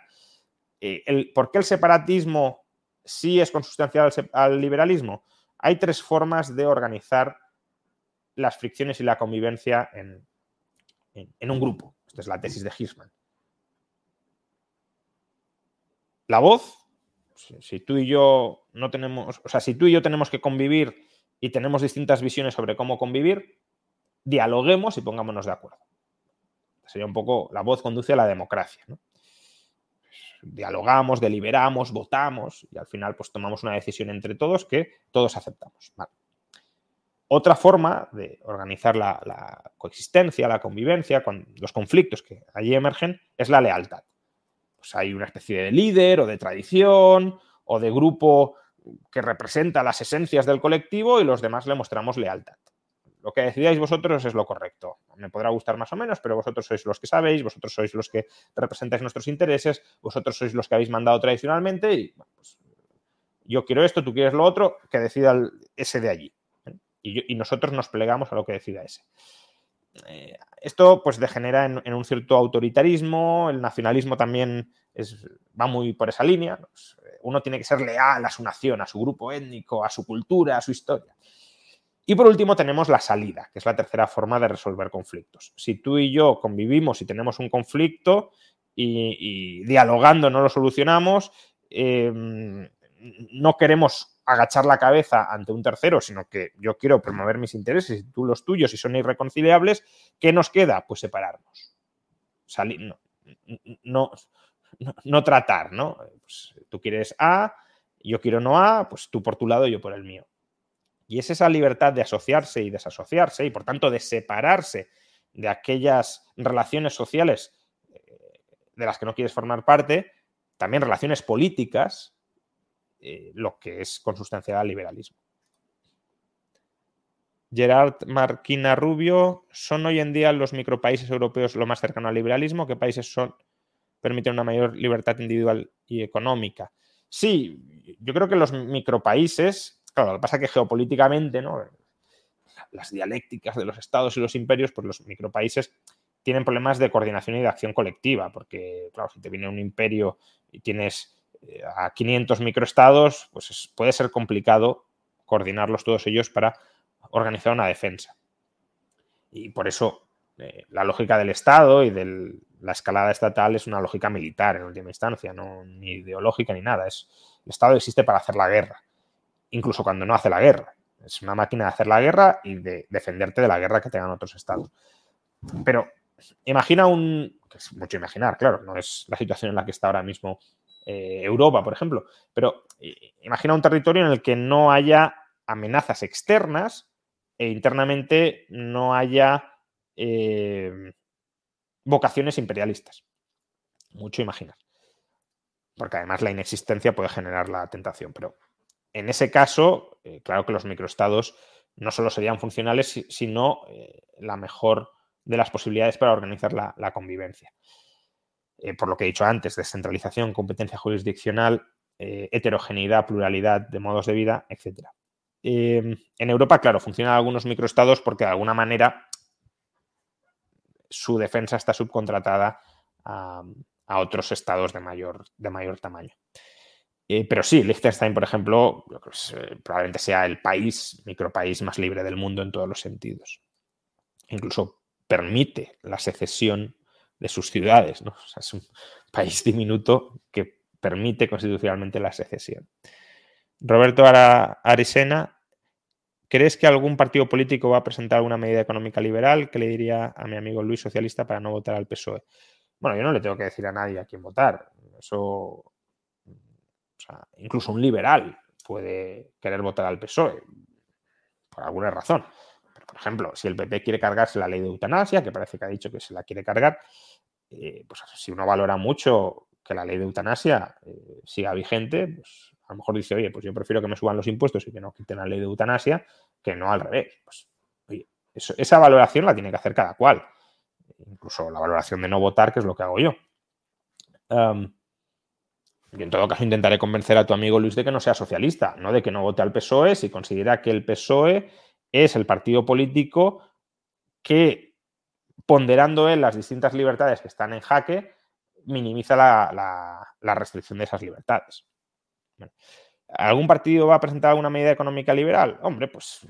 ¿Por qué el separatismo sí es consustancial al liberalismo? Hay tres formas de organizar las fricciones y la convivencia en un grupo. Esta es la tesis de Hirschman. La voz. Si tú y yo no tenemos, o sea, si tú y yo tenemos que convivir y tenemos distintas visiones sobre cómo convivir, dialoguemos y pongámonos de acuerdo. Sería un poco, la voz conduce a la democracia, ¿no? Dialogamos, deliberamos, votamos y al final pues tomamos una decisión entre todos que todos aceptamos. Vale. Otra forma de organizar la coexistencia, la convivencia, con los conflictos que allí emergen, es la lealtad. Pues hay una especie de líder o de tradición o de grupo que representa las esencias del colectivo y los demás le mostramos lealtad. Lo que decidáis vosotros es lo correcto. Me podrá gustar más o menos, pero vosotros sois los que sabéis, vosotros sois los que representáis nuestros intereses, vosotros sois los que habéis mandado tradicionalmente y bueno, pues, yo quiero esto, tú quieres lo otro, que decida ese de allí. Y nosotros nos plegamos a lo que decida ese. Esto pues degenera en un cierto autoritarismo, el nacionalismo también va muy por esa línea. Pues, uno tiene que ser leal a su nación, a su grupo étnico, a su cultura, a su historia. Y por último tenemos la salida, que es la tercera forma de resolver conflictos. Si tú y yo convivimos y tenemos un conflicto y dialogando no lo solucionamos, no queremos agachar la cabeza ante un tercero, sino que yo quiero promover mis intereses y tú los tuyos y son irreconciliables, ¿qué nos queda? Pues separarnos. No tratar, ¿no? Pues tú quieres A, yo quiero no A, pues tú por tu lado y yo por el mío. Y es esa libertad de asociarse y desasociarse y por tanto de separarse de aquellas relaciones sociales de las que no quieres formar parte, también relaciones políticas, lo que es consustancial al liberalismo. Gerard Marquina Rubio, ¿son hoy en día los micropaíses europeos lo más cercano al liberalismo? ¿Qué países permiten una mayor libertad individual y económica? Sí, yo creo que los micropaíses, claro, lo que pasa es que geopolíticamente, ¿no? Las dialécticas de los estados y los imperios, pues los micropaíses tienen problemas de coordinación y de acción colectiva, porque, claro, si te viene un imperio y tienes a 500 microestados, pues puede ser complicado coordinarlos todos ellos para organizar una defensa. Y por eso la lógica del Estado y de la escalada estatal es una lógica militar en última instancia, no ni ideológica ni nada. El Estado existe para hacer la guerra, incluso cuando no hace la guerra. Es una máquina de hacer la guerra y de defenderte de la guerra que tengan otros estados. Pero imagina que es mucho imaginar, claro, no es la situación en la que está ahora mismo Europa, por ejemplo, pero imagina un territorio en el que no haya amenazas externas e internamente no haya vocaciones imperialistas. Mucho imaginar. Porque además la inexistencia puede generar la tentación, pero en ese caso, claro que los microestados no solo serían funcionales, sino la mejor de las posibilidades para organizar la convivencia. Por lo que he dicho antes, descentralización, competencia jurisdiccional heterogeneidad, pluralidad de modos de vida, etc. En Europa, claro, funcionan algunos microestados porque de alguna manera su defensa está subcontratada a otros estados de mayor tamaño. Pero sí, Liechtenstein, por ejemplo, probablemente sea el micropaís más libre del mundo en todos los sentidos. Incluso permite la secesión de sus ciudades, ¿no? O sea, es un país diminuto que permite constitucionalmente la secesión. Roberto Arisena, ¿crees que algún partido político va a presentar alguna medida económica liberal? ¿Qué le diría a mi amigo Luis, socialista, para no votar al PSOE? Bueno, yo no le tengo que decir a nadie a quién votar. Eso, o sea, incluso un liberal puede querer votar al PSOE por alguna razón. Pero, por ejemplo, si el PP quiere cargarse la ley de eutanasia, que parece que ha dicho que se la quiere cargar, pues si uno valora mucho que la ley de eutanasia siga vigente, pues a lo mejor dice, oye, pues yo prefiero que me suban los impuestos y que no quiten la ley de eutanasia, que no al revés. Pues, oye, esa valoración la tiene que hacer cada cual. Incluso la valoración de no votar, que es lo que hago yo. Yo en todo caso intentaré convencer a tu amigo Luis de que no sea socialista, no de que no vote al PSOE si considera que el PSOE es el partido político que, ponderando en las distintas libertades que están en jaque, minimiza la restricción de esas libertades. Bueno, ¿algún partido va a presentar alguna medida económica liberal? Hombre, pues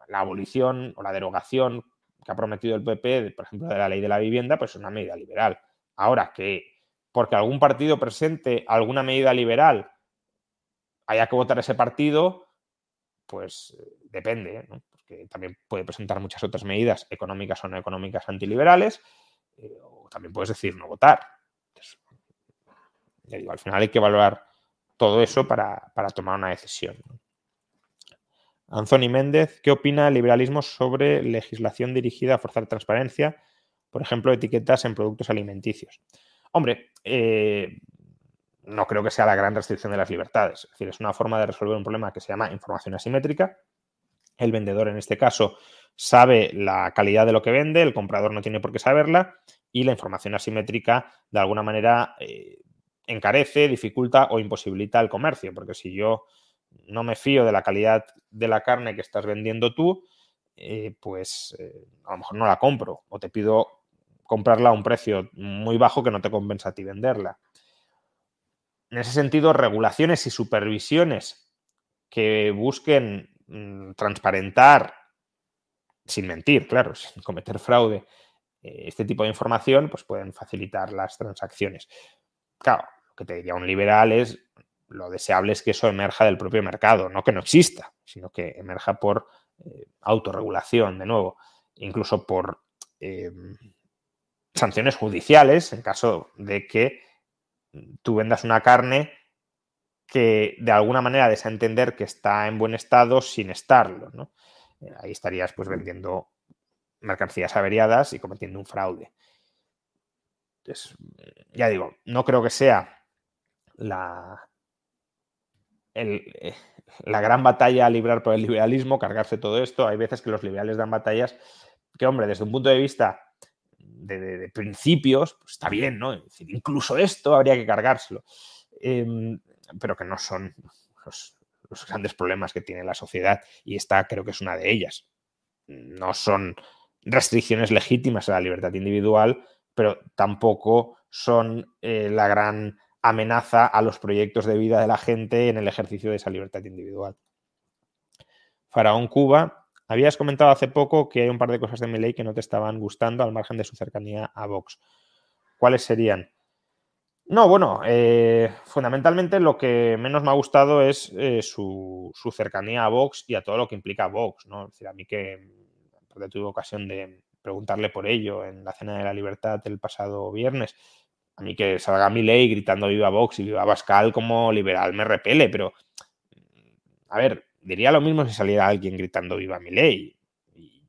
la abolición o la derogación que ha prometido el PP, por ejemplo, de la ley de la vivienda, pues es una medida liberal. Ahora, que porque algún partido presente alguna medida liberal haya que votar ese partido, pues depende, ¿no? Porque también puede presentar muchas otras medidas económicas o no económicas antiliberales, o también puedes decir no votar. Entonces, ya digo, al final hay que valorar todo eso para tomar una decisión. Anthony Méndez, ¿qué opina el liberalismo sobre legislación dirigida a forzar transparencia, por ejemplo, etiquetas en productos alimenticios? Hombre, no creo que sea la gran restricción de las libertades. Es decir, es una forma de resolver un problema que se llama información asimétrica. El vendedor, en este caso, sabe la calidad de lo que vende, el comprador no tiene por qué saberla, y la información asimétrica, de alguna manera, encarece, dificulta o imposibilita el comercio, porque si yo no me fío de la calidad de la carne que estás vendiendo tú, pues a lo mejor no la compro o te pido comprarla a un precio muy bajo que no te compensa a ti venderla. En ese sentido, regulaciones y supervisiones que busquen transparentar, sin mentir, claro, sin cometer fraude, este tipo de información, pues pueden facilitar las transacciones. Claro, lo que te diría un liberal es lo deseable es que eso emerja del propio mercado, no que no exista, sino que emerja por autorregulación, de nuevo, incluso por sanciones judiciales en caso de que tú vendas una carne que de alguna manera des a entender que está en buen estado sin estarlo, ¿no? Ahí estarías pues vendiendo mercancías averiadas y cometiendo un fraude. Entonces, ya digo, no creo que sea la gran batalla a librar por el liberalismo, cargarse todo esto. Hay veces que los liberales dan batallas que, hombre, desde un punto de vista de principios, pues está bien, ¿no? Es decir, incluso esto habría que cargárselo. Pero que no son los grandes problemas que tiene la sociedad, y esta creo que es una de ellas. No son restricciones legítimas a la libertad individual, pero tampoco son la gran amenaza a los proyectos de vida de la gente en el ejercicio de esa libertad individual. Faraón Cuba, habías comentado hace poco que hay un par de cosas de Milei que no te estaban gustando al margen de su cercanía a Vox. ¿Cuáles serían? No, bueno, fundamentalmente lo que menos me ha gustado es su cercanía a Vox y a todo lo que implica Vox, ¿no? Es decir, a mí que tuve ocasión de preguntarle por ello en la Cena de la Libertad el pasado viernes, a mí que salga Milei gritando viva Vox y viva Abascal como liberal me repele, pero a ver, diría lo mismo si saliera alguien gritando viva Milei. Y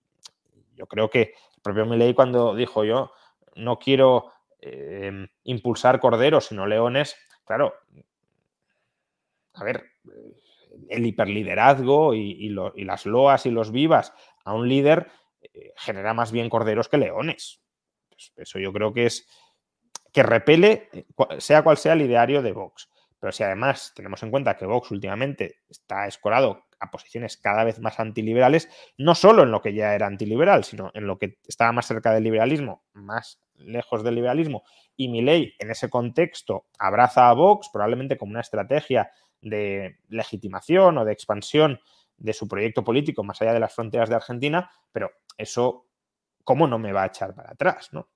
yo creo que el propio Milei, cuando dijo yo no quiero impulsar corderos sino leones, claro, a ver, el hiperliderazgo y las loas y los vivas a un líder genera más bien corderos que leones. Pues eso yo creo que es que repele, sea cual sea el ideario de Vox. pero si además tenemos en cuenta que Vox últimamente está escorado a posiciones cada vez más antiliberales, no solo en lo que ya era antiliberal, sino en lo que estaba más cerca del liberalismo, más lejos del liberalismo, y Milei en ese contexto abraza a Vox probablemente como una estrategia de legitimación o de expansión de su proyecto político más allá de las fronteras de Argentina, pero eso, ¿cómo no me va a echar para atrás, ¿no?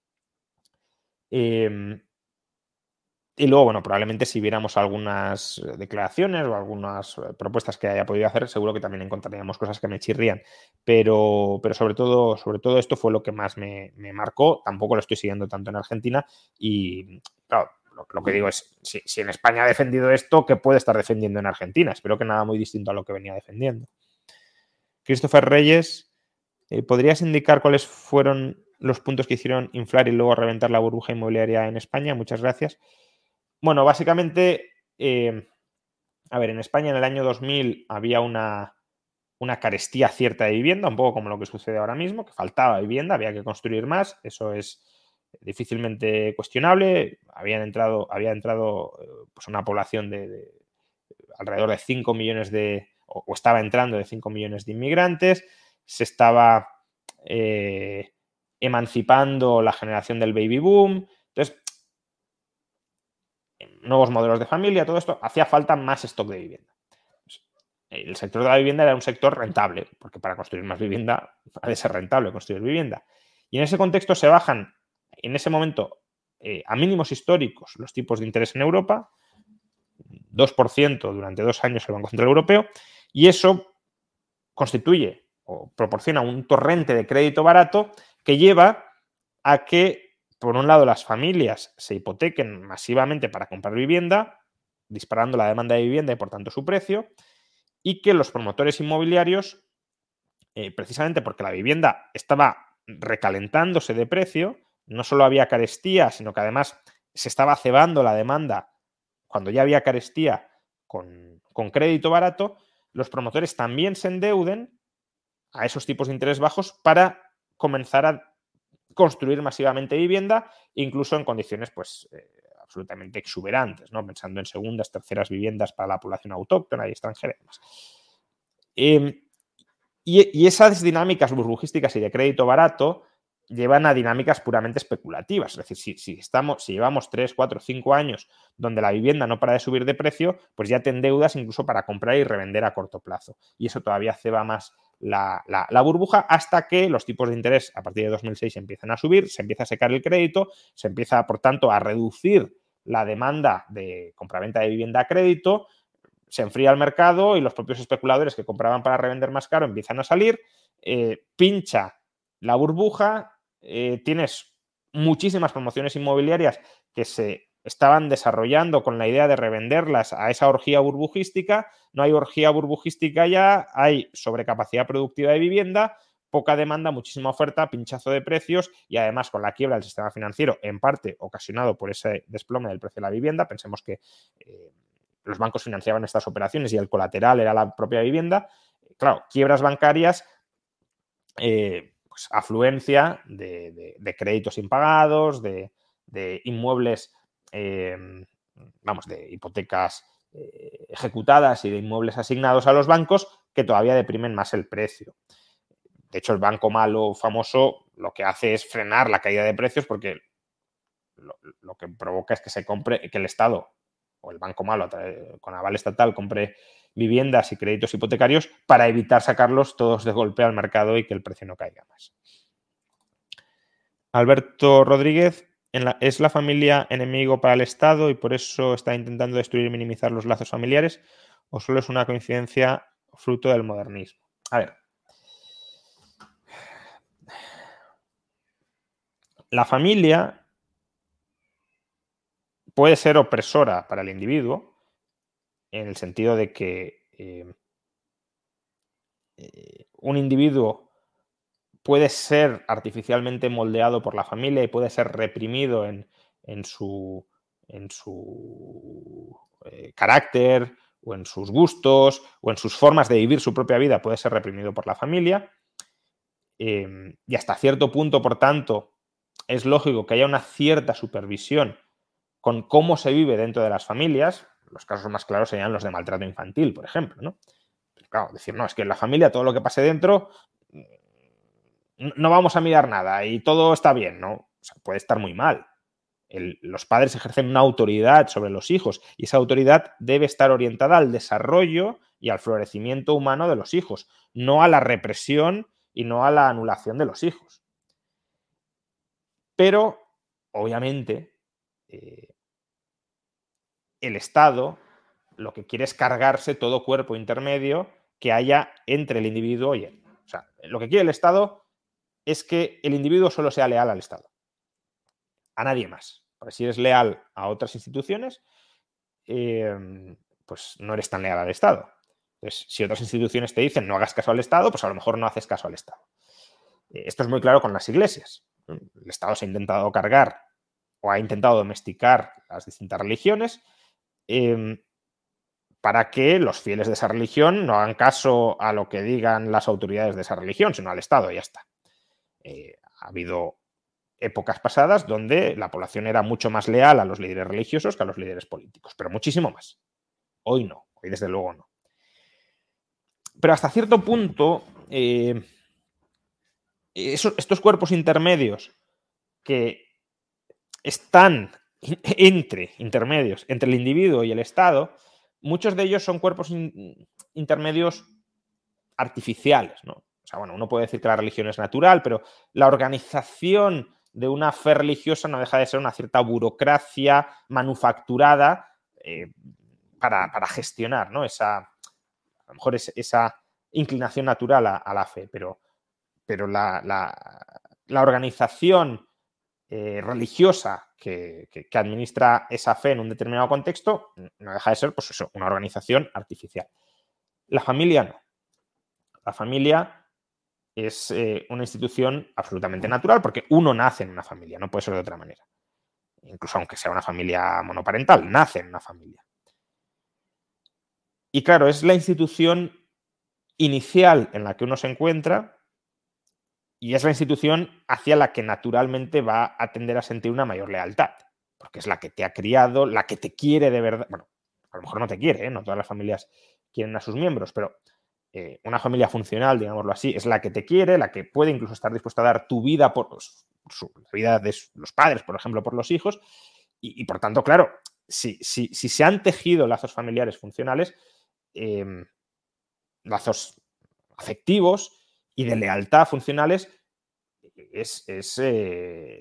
Y luego, bueno, probablemente si viéramos algunas declaraciones o algunas propuestas que haya podido hacer, seguro que también encontraríamos cosas que me chirrían. Pero sobre todo esto fue lo que más me marcó. Tampoco lo estoy siguiendo tanto en Argentina. Y claro, lo que digo es, si en España ha defendido esto, ¿qué puede estar defendiendo en Argentina? Espero que nada muy distinto a lo que venía defendiendo. Christopher Reyes, ¿podrías indicar cuáles fueron los puntos que hicieron inflar y luego reventar la burbuja inmobiliaria en España? Muchas gracias. Bueno, básicamente, a ver, en España en el año 2000 había una carestía cierta de vivienda, un poco como lo que sucede ahora mismo, que faltaba vivienda, había que construir más, eso es difícilmente cuestionable. Había entrado pues una población de alrededor de 5 millones o estaba entrando de 5 millones de inmigrantes, se estaba emancipando la generación del baby boom, entonces nuevos modelos de familia, todo esto, hacía falta más stock de vivienda. El sector de la vivienda era un sector rentable, porque para construir más vivienda ha de ser rentable construir vivienda. Y en ese contexto se bajan, en ese momento, a mínimos históricos los tipos de interés en Europa, 2% durante 2 años el Banco Central Europeo, y eso constituye o proporciona un torrente de crédito barato que lleva a que, por un lado, las familias se hipotequen masivamente para comprar vivienda, disparando la demanda de vivienda y, por tanto, su precio, y que los promotores inmobiliarios, precisamente porque la vivienda estaba recalentándose de precio, no solo había carestía, sino que además se estaba cebando la demanda cuando ya había carestía con crédito barato, los promotores también se endeuden a esos tipos de interés bajos para comenzar a construir masivamente vivienda, incluso en condiciones pues absolutamente exuberantes, ¿no? Pensando en segundas, terceras viviendas para la población autóctona y extranjera y demás. Y esas dinámicas burbujísticas y de crédito barato llevan a dinámicas puramente especulativas. Es decir, si llevamos 3, 4, 5 años donde la vivienda no para de subir de precio, pues ya te endeudas incluso para comprar y revender a corto plazo. Y eso todavía ceba más la burbuja hasta que los tipos de interés a partir de 2006 empiezan a subir, se empieza a secar el crédito, se empieza, por tanto, a reducir la demanda de compraventa de vivienda a crédito, se enfría el mercado y los propios especuladores que compraban para revender más caro empiezan a salir, pincha la burbuja, tienes muchísimas promociones inmobiliarias que se estaban desarrollando con la idea de revenderlas a esa orgía burbujística. No hay orgía burbujística ya, hay sobrecapacidad productiva de vivienda, poca demanda, muchísima oferta, pinchazo de precios y además con la quiebra del sistema financiero, en parte ocasionado por ese desplome del precio de la vivienda. Pensemos que los bancos financiaban estas operaciones y el colateral era la propia vivienda. Claro, quiebras bancarias, pues afluencia de créditos impagados, de inmuebles, de hipotecas ejecutadas y de inmuebles asignados a los bancos que todavía deprimen más el precio. De hecho, el banco malo famoso lo que hace es frenar la caída de precios porque lo que provoca es que se compre, que el Estado o el banco malo con aval estatal compre viviendas y créditos hipotecarios para evitar sacarlos todos de golpe al mercado y que el precio no caiga más. Alberto Rodríguez, ¿es la familia enemigo para el Estado y por eso está intentando destruir y minimizar los lazos familiares o solo es una coincidencia fruto del modernismo? A ver, la familia puede ser opresora para el individuo en el sentido de que un individuo puede ser artificialmente moldeado por la familia y puede ser reprimido en su carácter o en sus gustos o en sus formas de vivir su propia vida, puede ser reprimido por la familia. Y hasta cierto punto, por tanto, es lógico que haya una cierta supervisión con cómo se vive dentro de las familias. los casos más claros serían los de maltrato infantil, por ejemplo, ¿no? Pero claro, decir, no, es que en la familia todo lo que pase dentro no vamos a mirar nada y todo está bien, ¿no? O sea, puede estar muy mal. Los padres ejercen una autoridad sobre los hijos y esa autoridad debe estar orientada al desarrollo y al florecimiento humano de los hijos, no a la represión y no a la anulación de los hijos. Pero, obviamente, el Estado lo que quiere es cargarse todo cuerpo intermedio que haya entre el individuo y él. O sea, lo que quiere el Estado es que el individuo solo sea leal al Estado, a nadie más. Porque si eres leal a otras instituciones, pues no eres tan leal al Estado. Entonces, si otras instituciones te dicen no hagas caso al Estado, pues a lo mejor no haces caso al Estado. Esto es muy claro con las iglesias. El Estado se ha intentado cargar o ha intentado domesticar las distintas religiones para que los fieles de esa religión no hagan caso a lo que digan las autoridades de esa religión, sino al Estado y ya está. Ha habido épocas pasadas donde la población era mucho más leal a los líderes religiosos que a los líderes políticos, pero muchísimo más. Hoy no, hoy desde luego no. Pero hasta cierto punto, estos cuerpos intermedios que están intermedios entre el individuo y el Estado, muchos de ellos son cuerpos intermedios artificiales, ¿no? O sea, bueno, uno puede decir que la religión es natural, pero la organización de una fe religiosa no deja de ser una cierta burocracia manufacturada para gestionar, ¿no? A lo mejor esa inclinación natural a la fe, pero la organización religiosa que administra esa fe en un determinado contexto no deja de ser, pues eso, una organización artificial. La familia no. La familia es una institución absolutamente natural porque uno nace en una familia, no puede ser de otra manera. Incluso aunque sea una familia monoparental, nace en una familia. Y claro, es la institución inicial en la que uno se encuentra y es la institución hacia la que naturalmente va a tender a sentir una mayor lealtad, porque es la que te ha criado, la que te quiere de verdad. Bueno, a lo mejor no te quiere, ¿eh? No todas las familias quieren a sus miembros, pero una familia funcional, digámoslo así, es la que te quiere, la que puede incluso estar dispuesta a dar tu vida por la vida de los padres, por ejemplo, por los hijos, y por tanto, claro, si se han tejido lazos familiares funcionales, lazos afectivos y de lealtad funcionales, es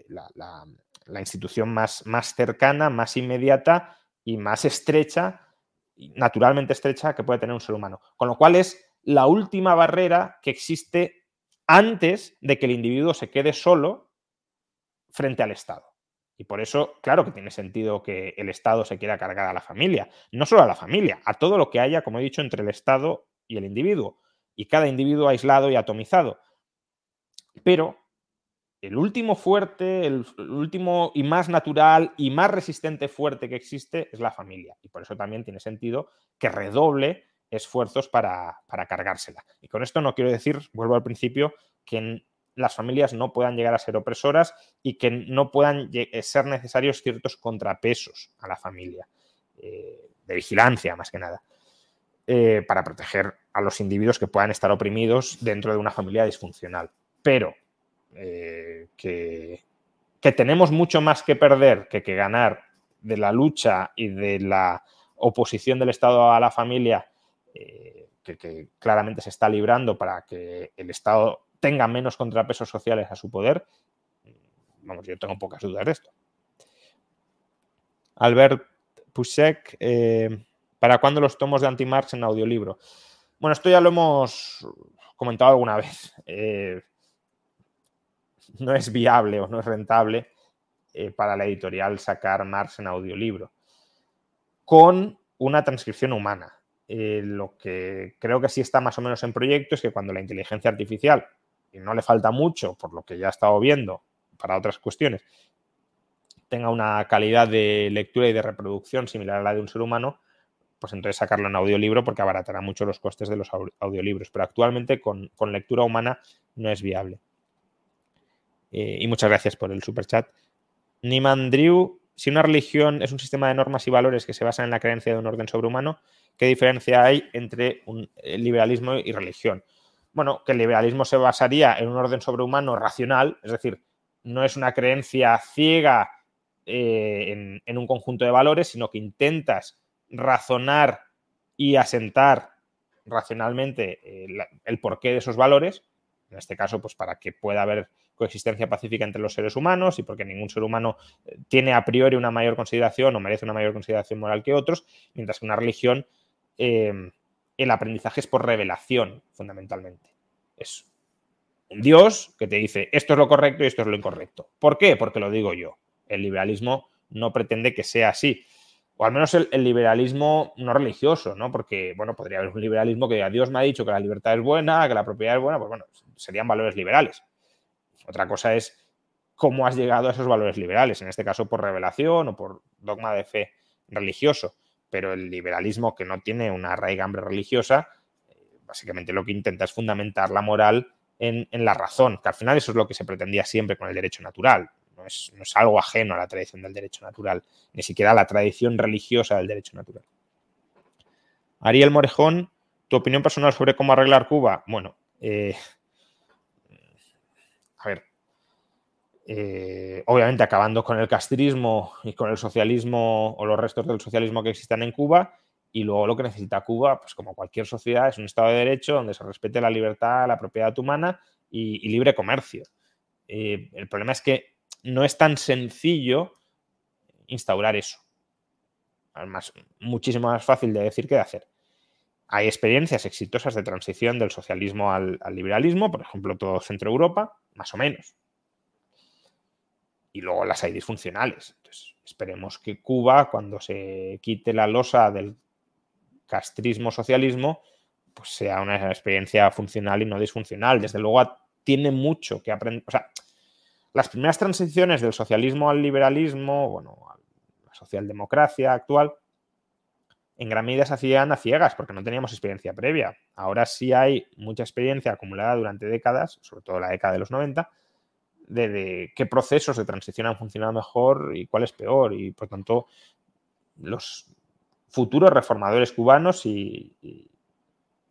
la institución más cercana, más inmediata y más estrecha, naturalmente estrecha, que puede tener un ser humano. Con lo cual es la última barrera que existe antes de que el individuo se quede solo frente al Estado. Y por eso, claro que tiene sentido que el Estado se quiera cargar a la familia. No solo a la familia, a todo lo que haya, como he dicho, entre el Estado y el individuo. Y cada individuo aislado y atomizado. Pero el último fuerte, el último y más natural y más resistente fuerte que existe es la familia. Y por eso también tiene sentido que redoble esfuerzos para cargársela. Y con esto no quiero decir, vuelvo al principio, que las familias no puedan llegar a ser opresoras y que no puedan ser necesarios ciertos contrapesos a la familia, de vigilancia más que nada, para proteger a los individuos que puedan estar oprimidos dentro de una familia disfuncional. Pero que tenemos mucho más que perder que ganar de la lucha y de la oposición del Estado a la familia, que claramente se está librando para que el Estado tenga menos contrapesos sociales a su poder. Vamos, yo tengo pocas dudas de esto. Albert Pusek, ¿para cuándo los tomos de Anti-Marx en audiolibro? Bueno, esto ya lo hemos comentado alguna vez. No es viable o no es rentable para la editorial sacar Marx en audiolibro con una transcripción humana. Lo que creo que sí está más o menos en proyecto es que cuando la inteligencia artificial, y no le falta mucho por lo que ya he estado viendo para otras cuestiones, tenga una calidad de lectura y de reproducción similar a la de un ser humano, pues entonces sacarlo en audiolibro porque abaratará mucho los costes de los audiolibros. Pero actualmente con lectura humana no es viable. Y muchas gracias por el superchat. Nimandriu si una religión es un sistema de normas y valores que se basa en la creencia de un orden sobrehumano, ¿qué diferencia hay entre liberalismo y religión? Bueno, que el liberalismo se basaría en un orden sobrehumano racional, es decir, no es una creencia ciega en un conjunto de valores, sino que intentas razonar y asentar racionalmente el porqué de esos valores, en este caso, pues para que pueda haber coexistencia pacífica entre los seres humanos y porque ningún ser humano tiene a priori una mayor consideración o merece una mayor consideración moral que otros, mientras que una religión, el aprendizaje es por revelación, fundamentalmente. Es un Dios que te dice esto es lo correcto y esto es lo incorrecto. ¿Por qué? Porque lo digo yo. El liberalismo no pretende que sea así. O al menos el liberalismo no religioso, ¿no? Porque, bueno, podría haber un liberalismo que diga Dios me ha dicho que la libertad es buena, que la propiedad es buena, pues bueno, serían valores liberales. Otra cosa es cómo has llegado a esos valores liberales, en este caso por revelación o por dogma de fe religioso. Pero el liberalismo que no tiene una raigambre religiosa, básicamente lo que intenta es fundamentar la moral en la razón, que al final eso es lo que se pretendía siempre con el derecho natural. No es algo ajeno a la tradición del derecho natural, ni siquiera a la tradición religiosa del derecho natural. Ariel Morejón, ¿tu opinión personal sobre cómo arreglar Cuba? Bueno, a ver, obviamente acabando con el castrismo y con el socialismo o los restos del socialismo que existan en Cuba, y luego lo que necesita Cuba, pues como cualquier sociedad, es un Estado de Derecho donde se respete la libertad, la propiedad humana y libre comercio. El problema es que no es tan sencillo instaurar eso. Además, muchísimo más fácil de decir que de hacer. Hay experiencias exitosas de transición del socialismo al liberalismo, por ejemplo, todo Centro Europa, más o menos. Y luego las hay disfuncionales. Entonces, esperemos que Cuba, cuando se quite la losa del castrismo-socialismo, pues sea una experiencia funcional y no disfuncional. Desde luego tiene mucho que aprender. O sea, las primeras transiciones del socialismo al liberalismo, bueno, a la socialdemocracia actual, en gran medida se hacían a ciegas porque no teníamos experiencia previa. Ahora sí hay mucha experiencia acumulada durante décadas, sobre todo la década de los 90, de qué procesos de transición han funcionado mejor y cuál es peor. Y, por tanto, los futuros reformadores cubanos, y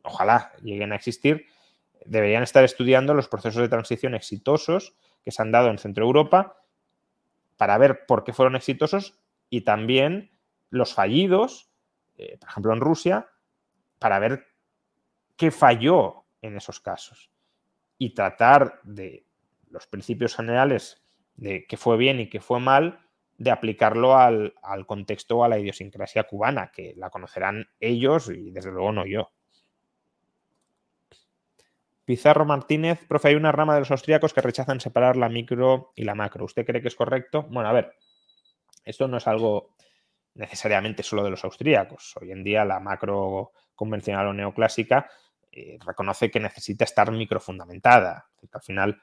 ojalá lleguen a existir, deberían estar estudiando los procesos de transición exitosos que se han dado en Centro Europa para ver por qué fueron exitosos y también los fallidos, por ejemplo en Rusia, para ver qué falló en esos casos y tratar de los principios generales de qué fue bien y qué fue mal, de aplicarlo al contexto o a la idiosincrasia cubana, que la conocerán ellos y desde luego no yo. Pizarro Martínez, profe, hay una rama de los austríacos que rechazan separar la micro y la macro. ¿Usted cree que es correcto? Bueno, a ver, esto no es algo necesariamente solo de los austríacos. Hoy en día la macro convencional o neoclásica reconoce que necesita estar microfundamentada. Al final,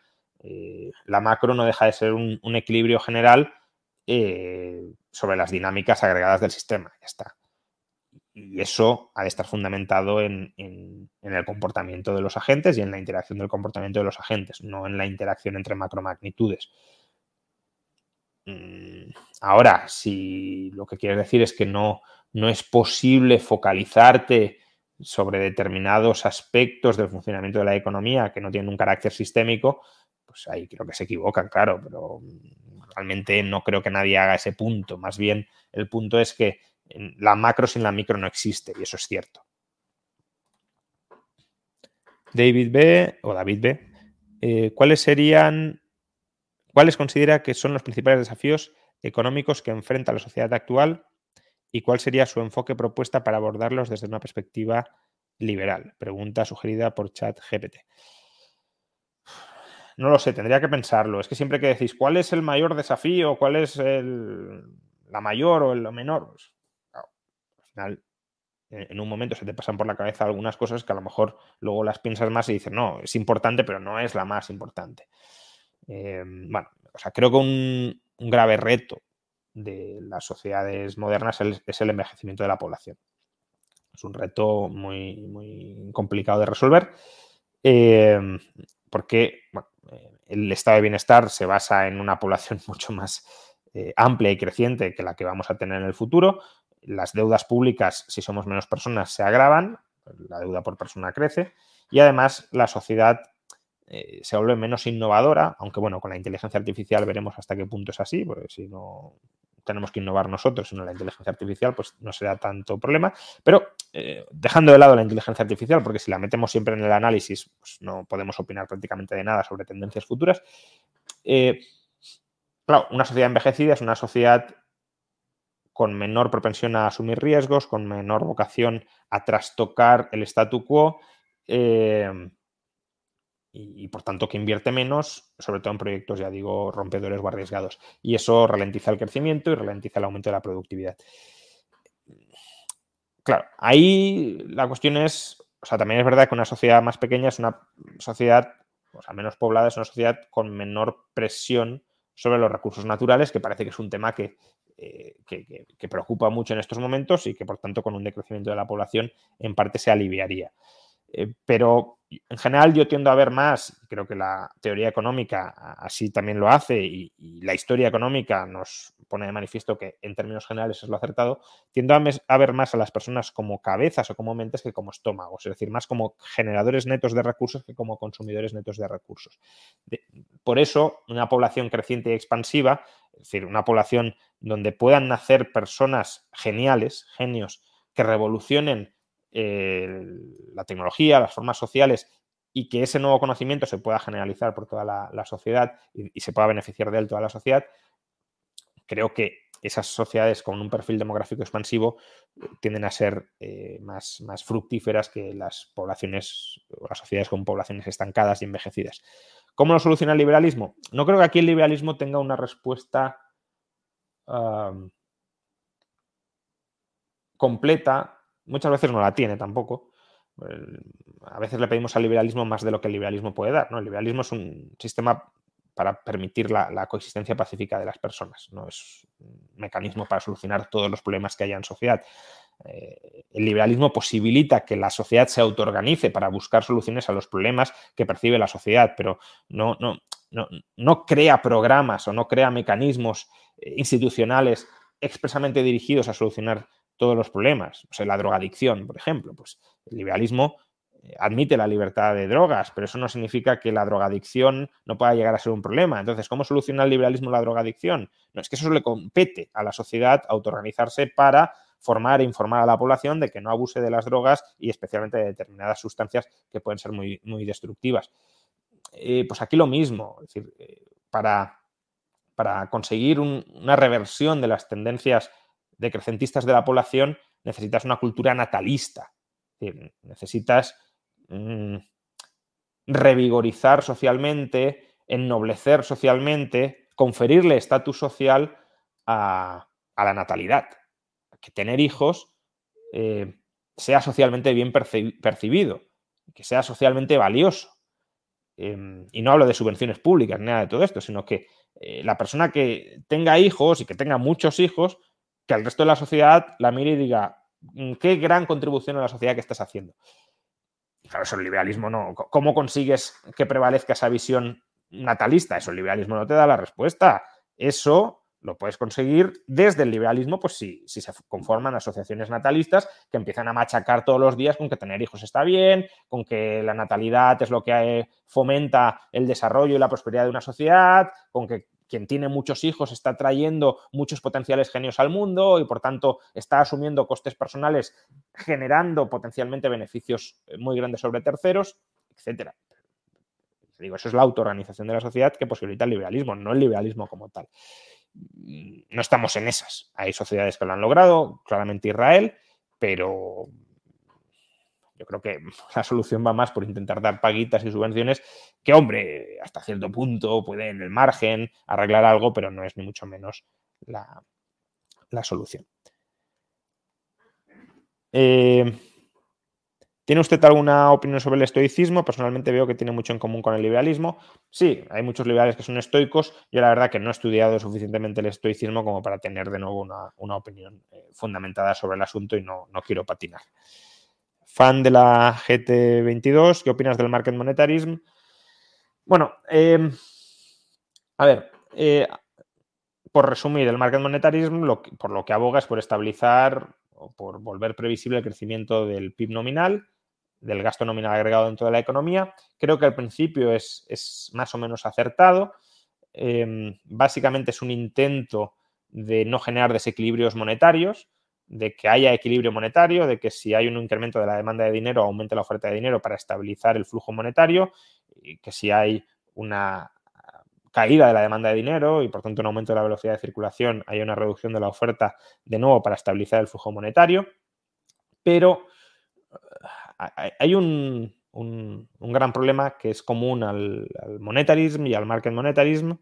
la macro no deja de ser un equilibrio general sobre las dinámicas agregadas del sistema. Ya está. Y eso ha de estar fundamentado en el comportamiento de los agentes y en la interacción del comportamiento de los agentes, no en la interacción entre macromagnitudes. Ahora, si lo que quieres decir es que no es posible focalizarte sobre determinados aspectos del funcionamiento de la economía que no tienen un carácter sistémico, pues ahí creo que se equivocan, claro, pero realmente no creo que nadie haga ese punto. Más bien, el punto es que la macro sin la micro no existe, y eso es cierto. David B. ¿Cuáles considera que son los principales desafíos económicos que enfrenta la sociedad actual y cuál sería su enfoque propuesta para abordarlos desde una perspectiva liberal? Pregunta sugerida por ChatGPT. No lo sé, tendría que pensarlo. Es que siempre que decís cuál es el mayor desafío, cuál es la mayor o lo menor, pues, claro, al final en un momento se te pasan por la cabeza algunas cosas que a lo mejor luego las piensas más y dices, no, es importante, pero no es la más importante. Bueno, o sea, creo que un grave reto de las sociedades modernas es el envejecimiento de la población. Es un reto muy, muy complicado de resolver porque bueno, el estado de bienestar se basa en una población mucho más amplia y creciente que la que vamos a tener en el futuro. Las deudas públicas, si somos menos personas, se agravan, la deuda por persona crece y además la sociedad se vuelve menos innovadora, aunque bueno, con la inteligencia artificial veremos hasta qué punto es así, porque si no tenemos que innovar nosotros, sino la inteligencia artificial, pues no será tanto problema. Pero dejando de lado la inteligencia artificial, porque si la metemos siempre en el análisis, pues no podemos opinar prácticamente de nada sobre tendencias futuras. Claro, una sociedad envejecida es una sociedad con menor propensión a asumir riesgos, con menor vocación a trastocar el statu quo y, por tanto, que invierte menos, sobre todo en proyectos, ya digo, rompedores o arriesgados. Y eso ralentiza el crecimiento y ralentiza el aumento de la productividad. Claro, ahí la cuestión es, o sea, también es verdad que una sociedad más pequeña es una sociedad, o sea, menos poblada, es una sociedad con menor presión sobre los recursos naturales, que parece que es un tema que preocupa mucho en estos momentos y que, por tanto, con un decrecimiento de la población, en parte se aliviaría. Pero en general yo tiendo a ver más, creo que la teoría económica así también lo hace y la historia económica nos pone de manifiesto que en términos generales es lo acertado, tiendo a ver más a las personas como cabezas o como mentes que como estómagos, es decir, más como generadores netos de recursos que como consumidores netos de recursos. Por eso, una población creciente y expansiva, es decir, una población donde puedan nacer personas geniales, genios, que revolucionen la tecnología, las formas sociales y que ese nuevo conocimiento se pueda generalizar por toda la sociedad y se pueda beneficiar de él toda la sociedad, creo que esas sociedades con un perfil demográfico expansivo tienden a ser más fructíferas que las poblaciones o las sociedades con poblaciones estancadas y envejecidas. ¿Cómo lo soluciona el liberalismo? No creo que aquí el liberalismo tenga una respuesta completa. Muchas veces no la tiene tampoco. A veces le pedimos al liberalismo más de lo que el liberalismo puede dar, ¿no? El liberalismo es un sistema para permitir la coexistencia pacífica de las personas, no es un mecanismo para solucionar todos los problemas que haya en sociedad. El liberalismo posibilita que la sociedad se autoorganice para buscar soluciones a los problemas que percibe la sociedad, pero no crea programas o no crea mecanismos institucionales expresamente dirigidos a solucionar todos los problemas. O sea, la drogadicción, por ejemplo, pues el liberalismo admite la libertad de drogas, pero eso no significa que la drogadicción no pueda llegar a ser un problema. Entonces, ¿cómo soluciona el liberalismo la drogadicción? No, es que eso le compete a la sociedad autoorganizarse para formar e informar a la población de que no abuse de las drogas y especialmente de determinadas sustancias que pueden ser muy, muy destructivas. Pues aquí lo mismo, es decir, para conseguir una reversión de las tendencias decrecentistas de la población, necesitas una cultura natalista. Es decir, necesitas revigorizar socialmente, ennoblecer socialmente, conferirle estatus social a la natalidad. Que tener hijos sea socialmente bien percibido, que sea socialmente valioso. Y no hablo de subvenciones públicas ni nada de todo esto, sino que la persona que tenga hijos y que tenga muchos hijos, que al resto de la sociedad la mire y diga, qué gran contribución a la sociedad que estás haciendo. Y claro, eso el liberalismo no. ¿Cómo consigues que prevalezca esa visión natalista? Eso el liberalismo no te da la respuesta. Eso lo puedes conseguir desde el liberalismo, pues si se conforman asociaciones natalistas que empiezan a machacar todos los días con que tener hijos está bien, con que la natalidad es lo que fomenta el desarrollo y la prosperidad de una sociedad, con que quien tiene muchos hijos está trayendo muchos potenciales genios al mundo y, por tanto, está asumiendo costes personales, generando potencialmente beneficios muy grandes sobre terceros, etcétera. Digo, eso es la autoorganización de la sociedad que posibilita el liberalismo, no el liberalismo como tal. No estamos en esas. Hay sociedades que lo han logrado, claramente Israel, pero yo creo que la solución va más por intentar dar paguitas y subvenciones que, hombre, hasta cierto punto puede en el margen arreglar algo, pero no es ni mucho menos la solución. ¿Tiene usted alguna opinión sobre el estoicismo? Personalmente veo que tiene mucho en común con el liberalismo. Sí, hay muchos liberales que son estoicos. Yo la verdad que no he estudiado suficientemente el estoicismo como para tener de nuevo una opinión fundamentada sobre el asunto y no quiero patinar. Fan de la GT22, ¿qué opinas del market monetarism? Bueno, a ver, por resumir, el market monetarism por lo que aboga es por estabilizar o por volver previsible el crecimiento del PIB nominal, del gasto nominal agregado dentro de la economía. Creo que al principio es más o menos acertado. Básicamente es un intento de no generar desequilibrios monetarios, de que haya equilibrio monetario, de que si hay un incremento de la demanda de dinero, aumente la oferta de dinero para estabilizar el flujo monetario, y que si hay una caída de la demanda de dinero y por tanto un aumento de la velocidad de circulación, hay una reducción de la oferta de nuevo para estabilizar el flujo monetario. Pero hay un gran problema que es común al monetarism y al market monetarism,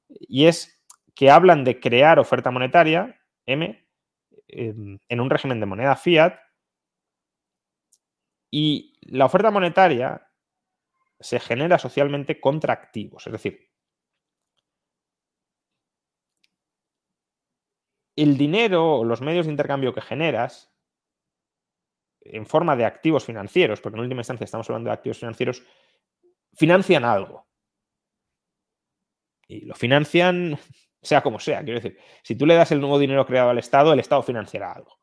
y es que hablan de crear oferta monetaria, M, en un régimen de moneda fiat, y la oferta monetaria se genera socialmente contra activos. Es decir, el dinero o los medios de intercambio que generas en forma de activos financieros, porque en última instancia estamos hablando de activos financieros, financian algo. Y lo financian sea como sea. Quiero decir, si tú le das el nuevo dinero creado al Estado, el Estado financiará algo.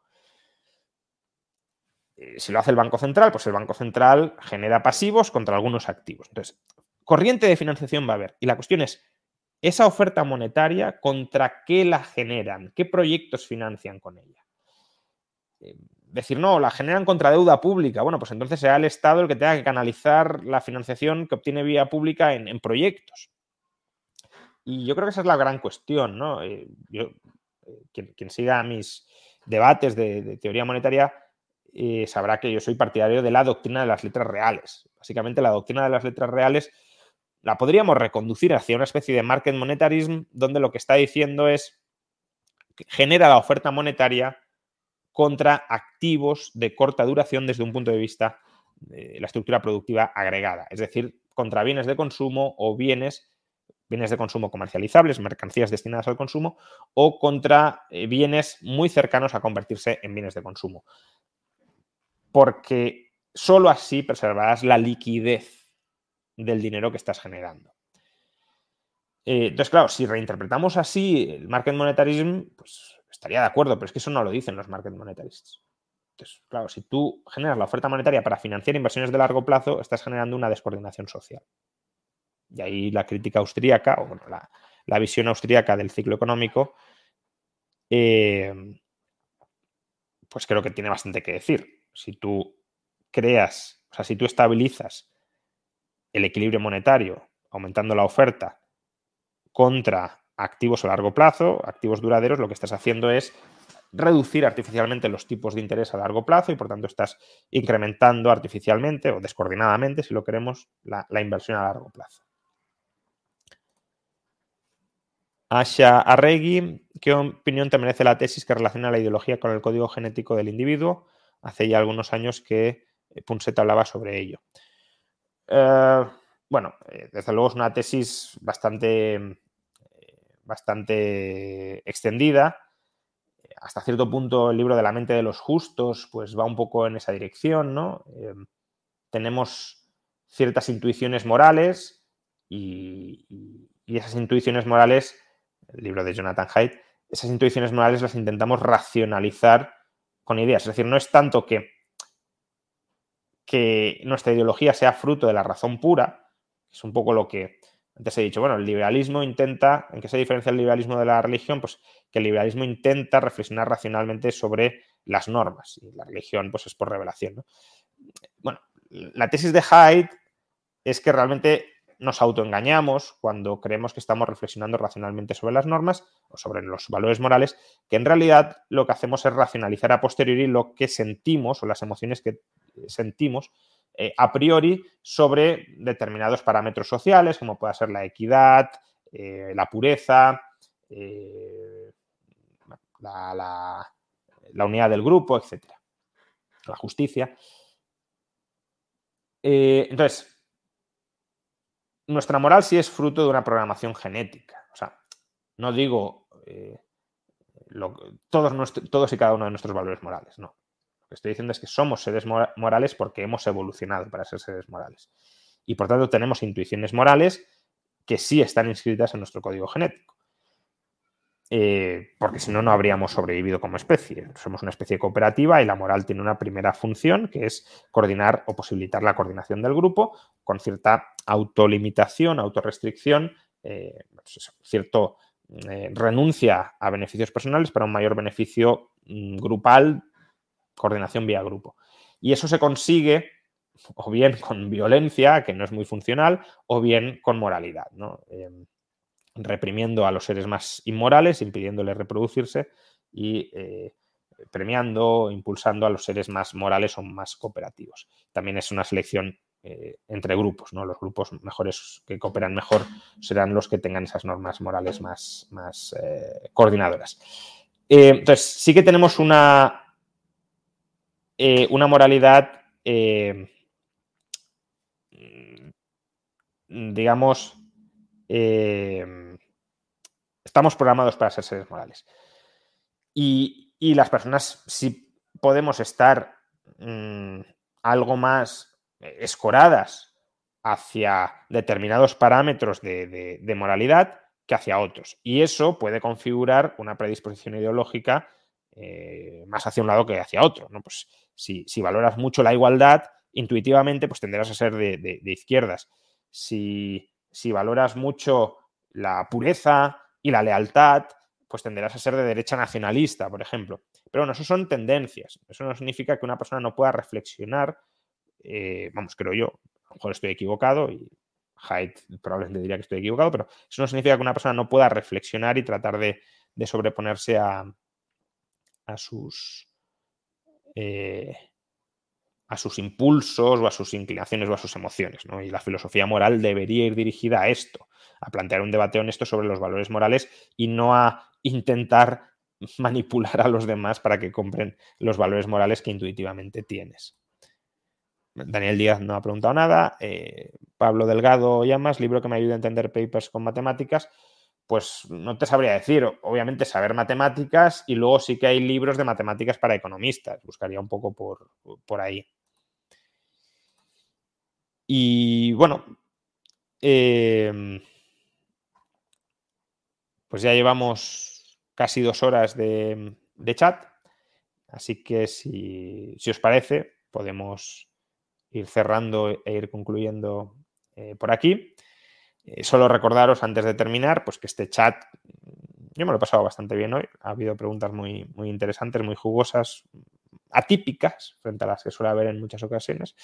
Si lo hace el Banco Central, pues el Banco Central genera pasivos contra algunos activos. Entonces, corriente de financiación va a haber. Y la cuestión es, esa oferta monetaria, ¿contra qué la generan? ¿Qué proyectos financian con ella? Decir, no, la generan contra deuda pública. Bueno, pues entonces será el Estado el que tenga que canalizar la financiación que obtiene vía pública en proyectos. Y yo creo que esa es la gran cuestión, ¿no? Quien siga mis debates de teoría monetaria sabrá que yo soy partidario de la doctrina de las letras reales. Básicamente, la doctrina de las letras reales la podríamos reconducir hacia una especie de market monetarism, donde lo que está diciendo es que genera la oferta monetaria contra activos de corta duración desde un punto de vista de la estructura productiva agregada, es decir, contra bienes de consumo o bienes de consumo comercializables, mercancías destinadas al consumo, o contra bienes muy cercanos a convertirse en bienes de consumo. Porque solo así preservarás la liquidez del dinero que estás generando. Entonces, claro, si reinterpretamos así el market monetarism, pues estaría de acuerdo, pero es que eso no lo dicen los market monetarists. Entonces, claro, si tú generas la oferta monetaria para financiar inversiones de largo plazo, estás generando una descoordinación social. Y ahí la crítica austríaca, o bueno, la visión austríaca del ciclo económico, pues creo que tiene bastante que decir. Si tú creas, o sea, si tú estabilizas el equilibrio monetario aumentando la oferta contra activos a largo plazo, activos duraderos, lo que estás haciendo es reducir artificialmente los tipos de interés a largo plazo y por tanto estás incrementando artificialmente o descoordinadamente, si lo queremos, la inversión a largo plazo. Asha Arregui, ¿qué opinión te merece la tesis que relaciona la ideología con el código genético del individuo? Hace ya algunos años que Punset hablaba sobre ello. Bueno, desde luego es una tesis bastante extendida. Hasta cierto punto el libro de la mente de los justos pues va un poco en esa dirección, ¿no? Tenemos ciertas intuiciones morales y esas intuiciones morales, el libro de Jonathan Haidt, esas intuiciones morales las intentamos racionalizar con ideas. Es decir, no es tanto que nuestra ideología sea fruto de la razón pura, es un poco lo que antes he dicho. Bueno, el liberalismo intenta, ¿en qué se diferencia el liberalismo de la religión? Pues que el liberalismo intenta reflexionar racionalmente sobre las normas y la religión pues es por revelación, ¿no? Bueno, la tesis de Haidt es que realmente nos autoengañamos cuando creemos que estamos reflexionando racionalmente sobre las normas o sobre los valores morales, que en realidad lo que hacemos es racionalizar a posteriori lo que sentimos o las emociones que sentimos a priori sobre determinados parámetros sociales, como pueda ser la equidad, la pureza, la unidad del grupo, etcétera, la justicia. Entonces, nuestra moral sí es fruto de una programación genética. O sea, no digo todos y cada uno de nuestros valores morales, no. Lo que estoy diciendo es que somos seres morales porque hemos evolucionado para ser seres morales. Y por tanto tenemos intuiciones morales que sí están inscritas en nuestro código genético. porque si no, no habríamos sobrevivido como especie. Somos una especie cooperativa y la moral tiene una primera función, que es coordinar o posibilitar la coordinación del grupo con cierta autolimitación, autorrestricción, pues eso, cierto renuncia a beneficios personales para un mayor beneficio grupal, coordinación vía grupo. Y eso se consigue o bien con violencia, que no es muy funcional, o bien con moralidad, ¿no? Reprimiendo a los seres más inmorales, impidiéndoles reproducirse y premiando, impulsando a los seres más morales o más cooperativos. También es una selección entre grupos, ¿no? Los grupos mejores que cooperan mejor serán los que tengan esas normas morales más coordinadoras. Entonces, sí que tenemos una moralidad, digamos, estamos programados para ser seres morales. Y las personas sí podemos estar algo más escoradas hacia determinados parámetros de moralidad que hacia otros. Y eso puede configurar una predisposición ideológica más hacia un lado que hacia otro, ¿no? Pues si valoras mucho la igualdad, intuitivamente pues tenderás a ser de izquierdas. Si valoras mucho la pureza y la lealtad, pues tenderás a ser de derecha nacionalista, por ejemplo. Pero bueno, eso son tendencias. Eso no significa que una persona no pueda reflexionar, vamos, creo yo, a lo mejor estoy equivocado y Haidt probablemente diría que estoy equivocado, pero eso no significa que una persona no pueda reflexionar y tratar de sobreponerse a sus impulsos o a sus inclinaciones o a sus emociones, ¿no? Y la filosofía moral debería ir dirigida a esto, a plantear un debate honesto sobre los valores morales y no a intentar manipular a los demás para que compren los valores morales que intuitivamente tienes. Daniel Díaz no ha preguntado nada. Pablo Delgado Llamas, libro que me ayude a entender papers con matemáticas. Pues no te sabría decir, obviamente saber matemáticas y luego sí que hay libros de matemáticas para economistas. Buscaría un poco por ahí. Y bueno, pues ya llevamos casi 2 horas de chat, así que si os parece podemos ir cerrando e ir concluyendo por aquí. Solo recordaros antes de terminar pues que este chat yo me lo he pasado bastante bien hoy. Ha habido preguntas muy, muy interesantes, muy jugosas, atípicas frente a las que suele haber en muchas ocasiones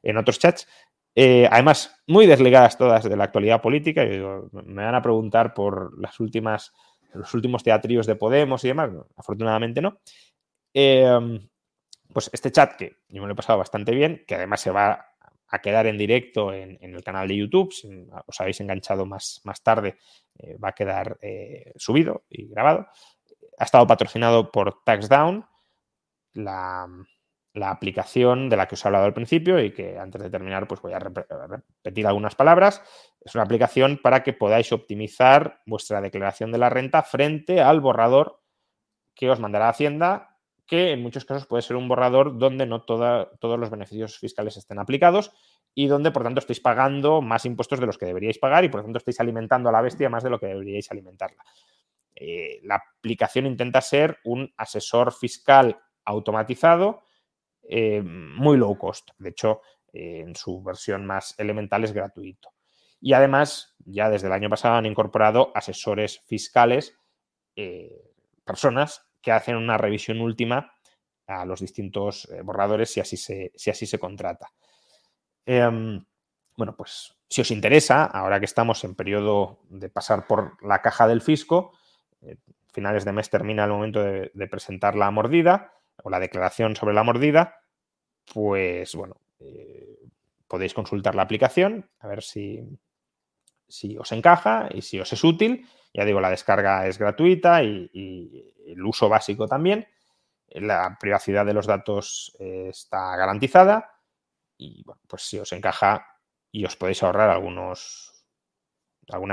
en otros chats. Además, muy desligadas todas de la actualidad política. Yo digo, me van a preguntar por los últimos teatrillos de Podemos y demás. No, afortunadamente no. Pues este chat, que yo me lo he pasado bastante bien, que además se va a quedar en directo en el canal de YouTube, si os habéis enganchado más tarde, va a quedar subido y grabado. Ha estado patrocinado por TaxDown, la aplicación de la que os he hablado al principio y que antes de terminar pues voy a repetir algunas palabras. Es una aplicación para que podáis optimizar vuestra declaración de la renta frente al borrador que os mandará Hacienda, que en muchos casos puede ser un borrador donde no todos los beneficios fiscales estén aplicados y donde, por tanto, estáis pagando más impuestos de los que deberíais pagar y, por tanto, estáis alimentando a la bestia más de lo que deberíais alimentarla. La aplicación intenta ser un asesor fiscal automatizado muy low cost. De hecho, en su versión más elemental es gratuito. Y además, ya desde el año pasado han incorporado asesores fiscales, personas que hacen una revisión última a los distintos borradores si así se contrata. Bueno, pues si os interesa, ahora que estamos en periodo de pasar por la caja del fisco, finales de mes termina el momento de presentar la mordida o la declaración sobre la mordida, pues bueno, podéis consultar la aplicación a ver si os encaja y si os es útil. Ya digo, la descarga es gratuita y el uso básico también. La privacidad de los datos está garantizada y bueno, pues si os encaja y os podéis ahorrar algunas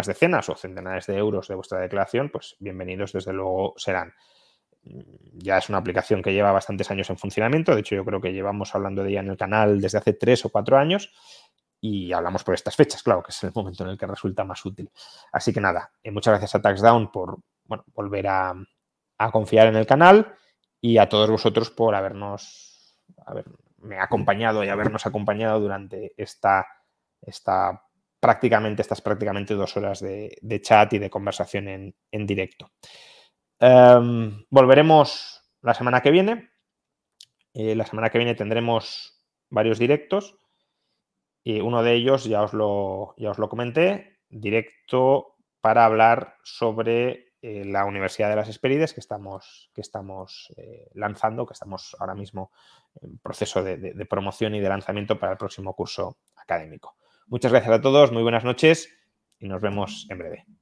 decenas o centenares de euros de vuestra declaración, pues bienvenidos desde luego serán. Ya es una aplicación que lleva bastantes años en funcionamiento. De hecho, yo creo que llevamos hablando de ella en el canal desde hace 3 o 4 años y hablamos por estas fechas, claro, que es el momento en el que resulta más útil. Así que nada, muchas gracias a TaxDown por bueno, volver a confiar en el canal y a todos vosotros por haberme acompañado y habernos acompañado durante estas prácticamente 2 horas de chat y de conversación en directo. Volveremos la semana que viene. La semana que viene tendremos varios directos. Y uno de ellos ya os lo comenté, directo para hablar sobre la Universidad de las Hespérides que estamos lanzando, que estamos ahora mismo en proceso de promoción y de lanzamiento para el próximo curso académico. Muchas gracias a todos, muy buenas noches y nos vemos en breve.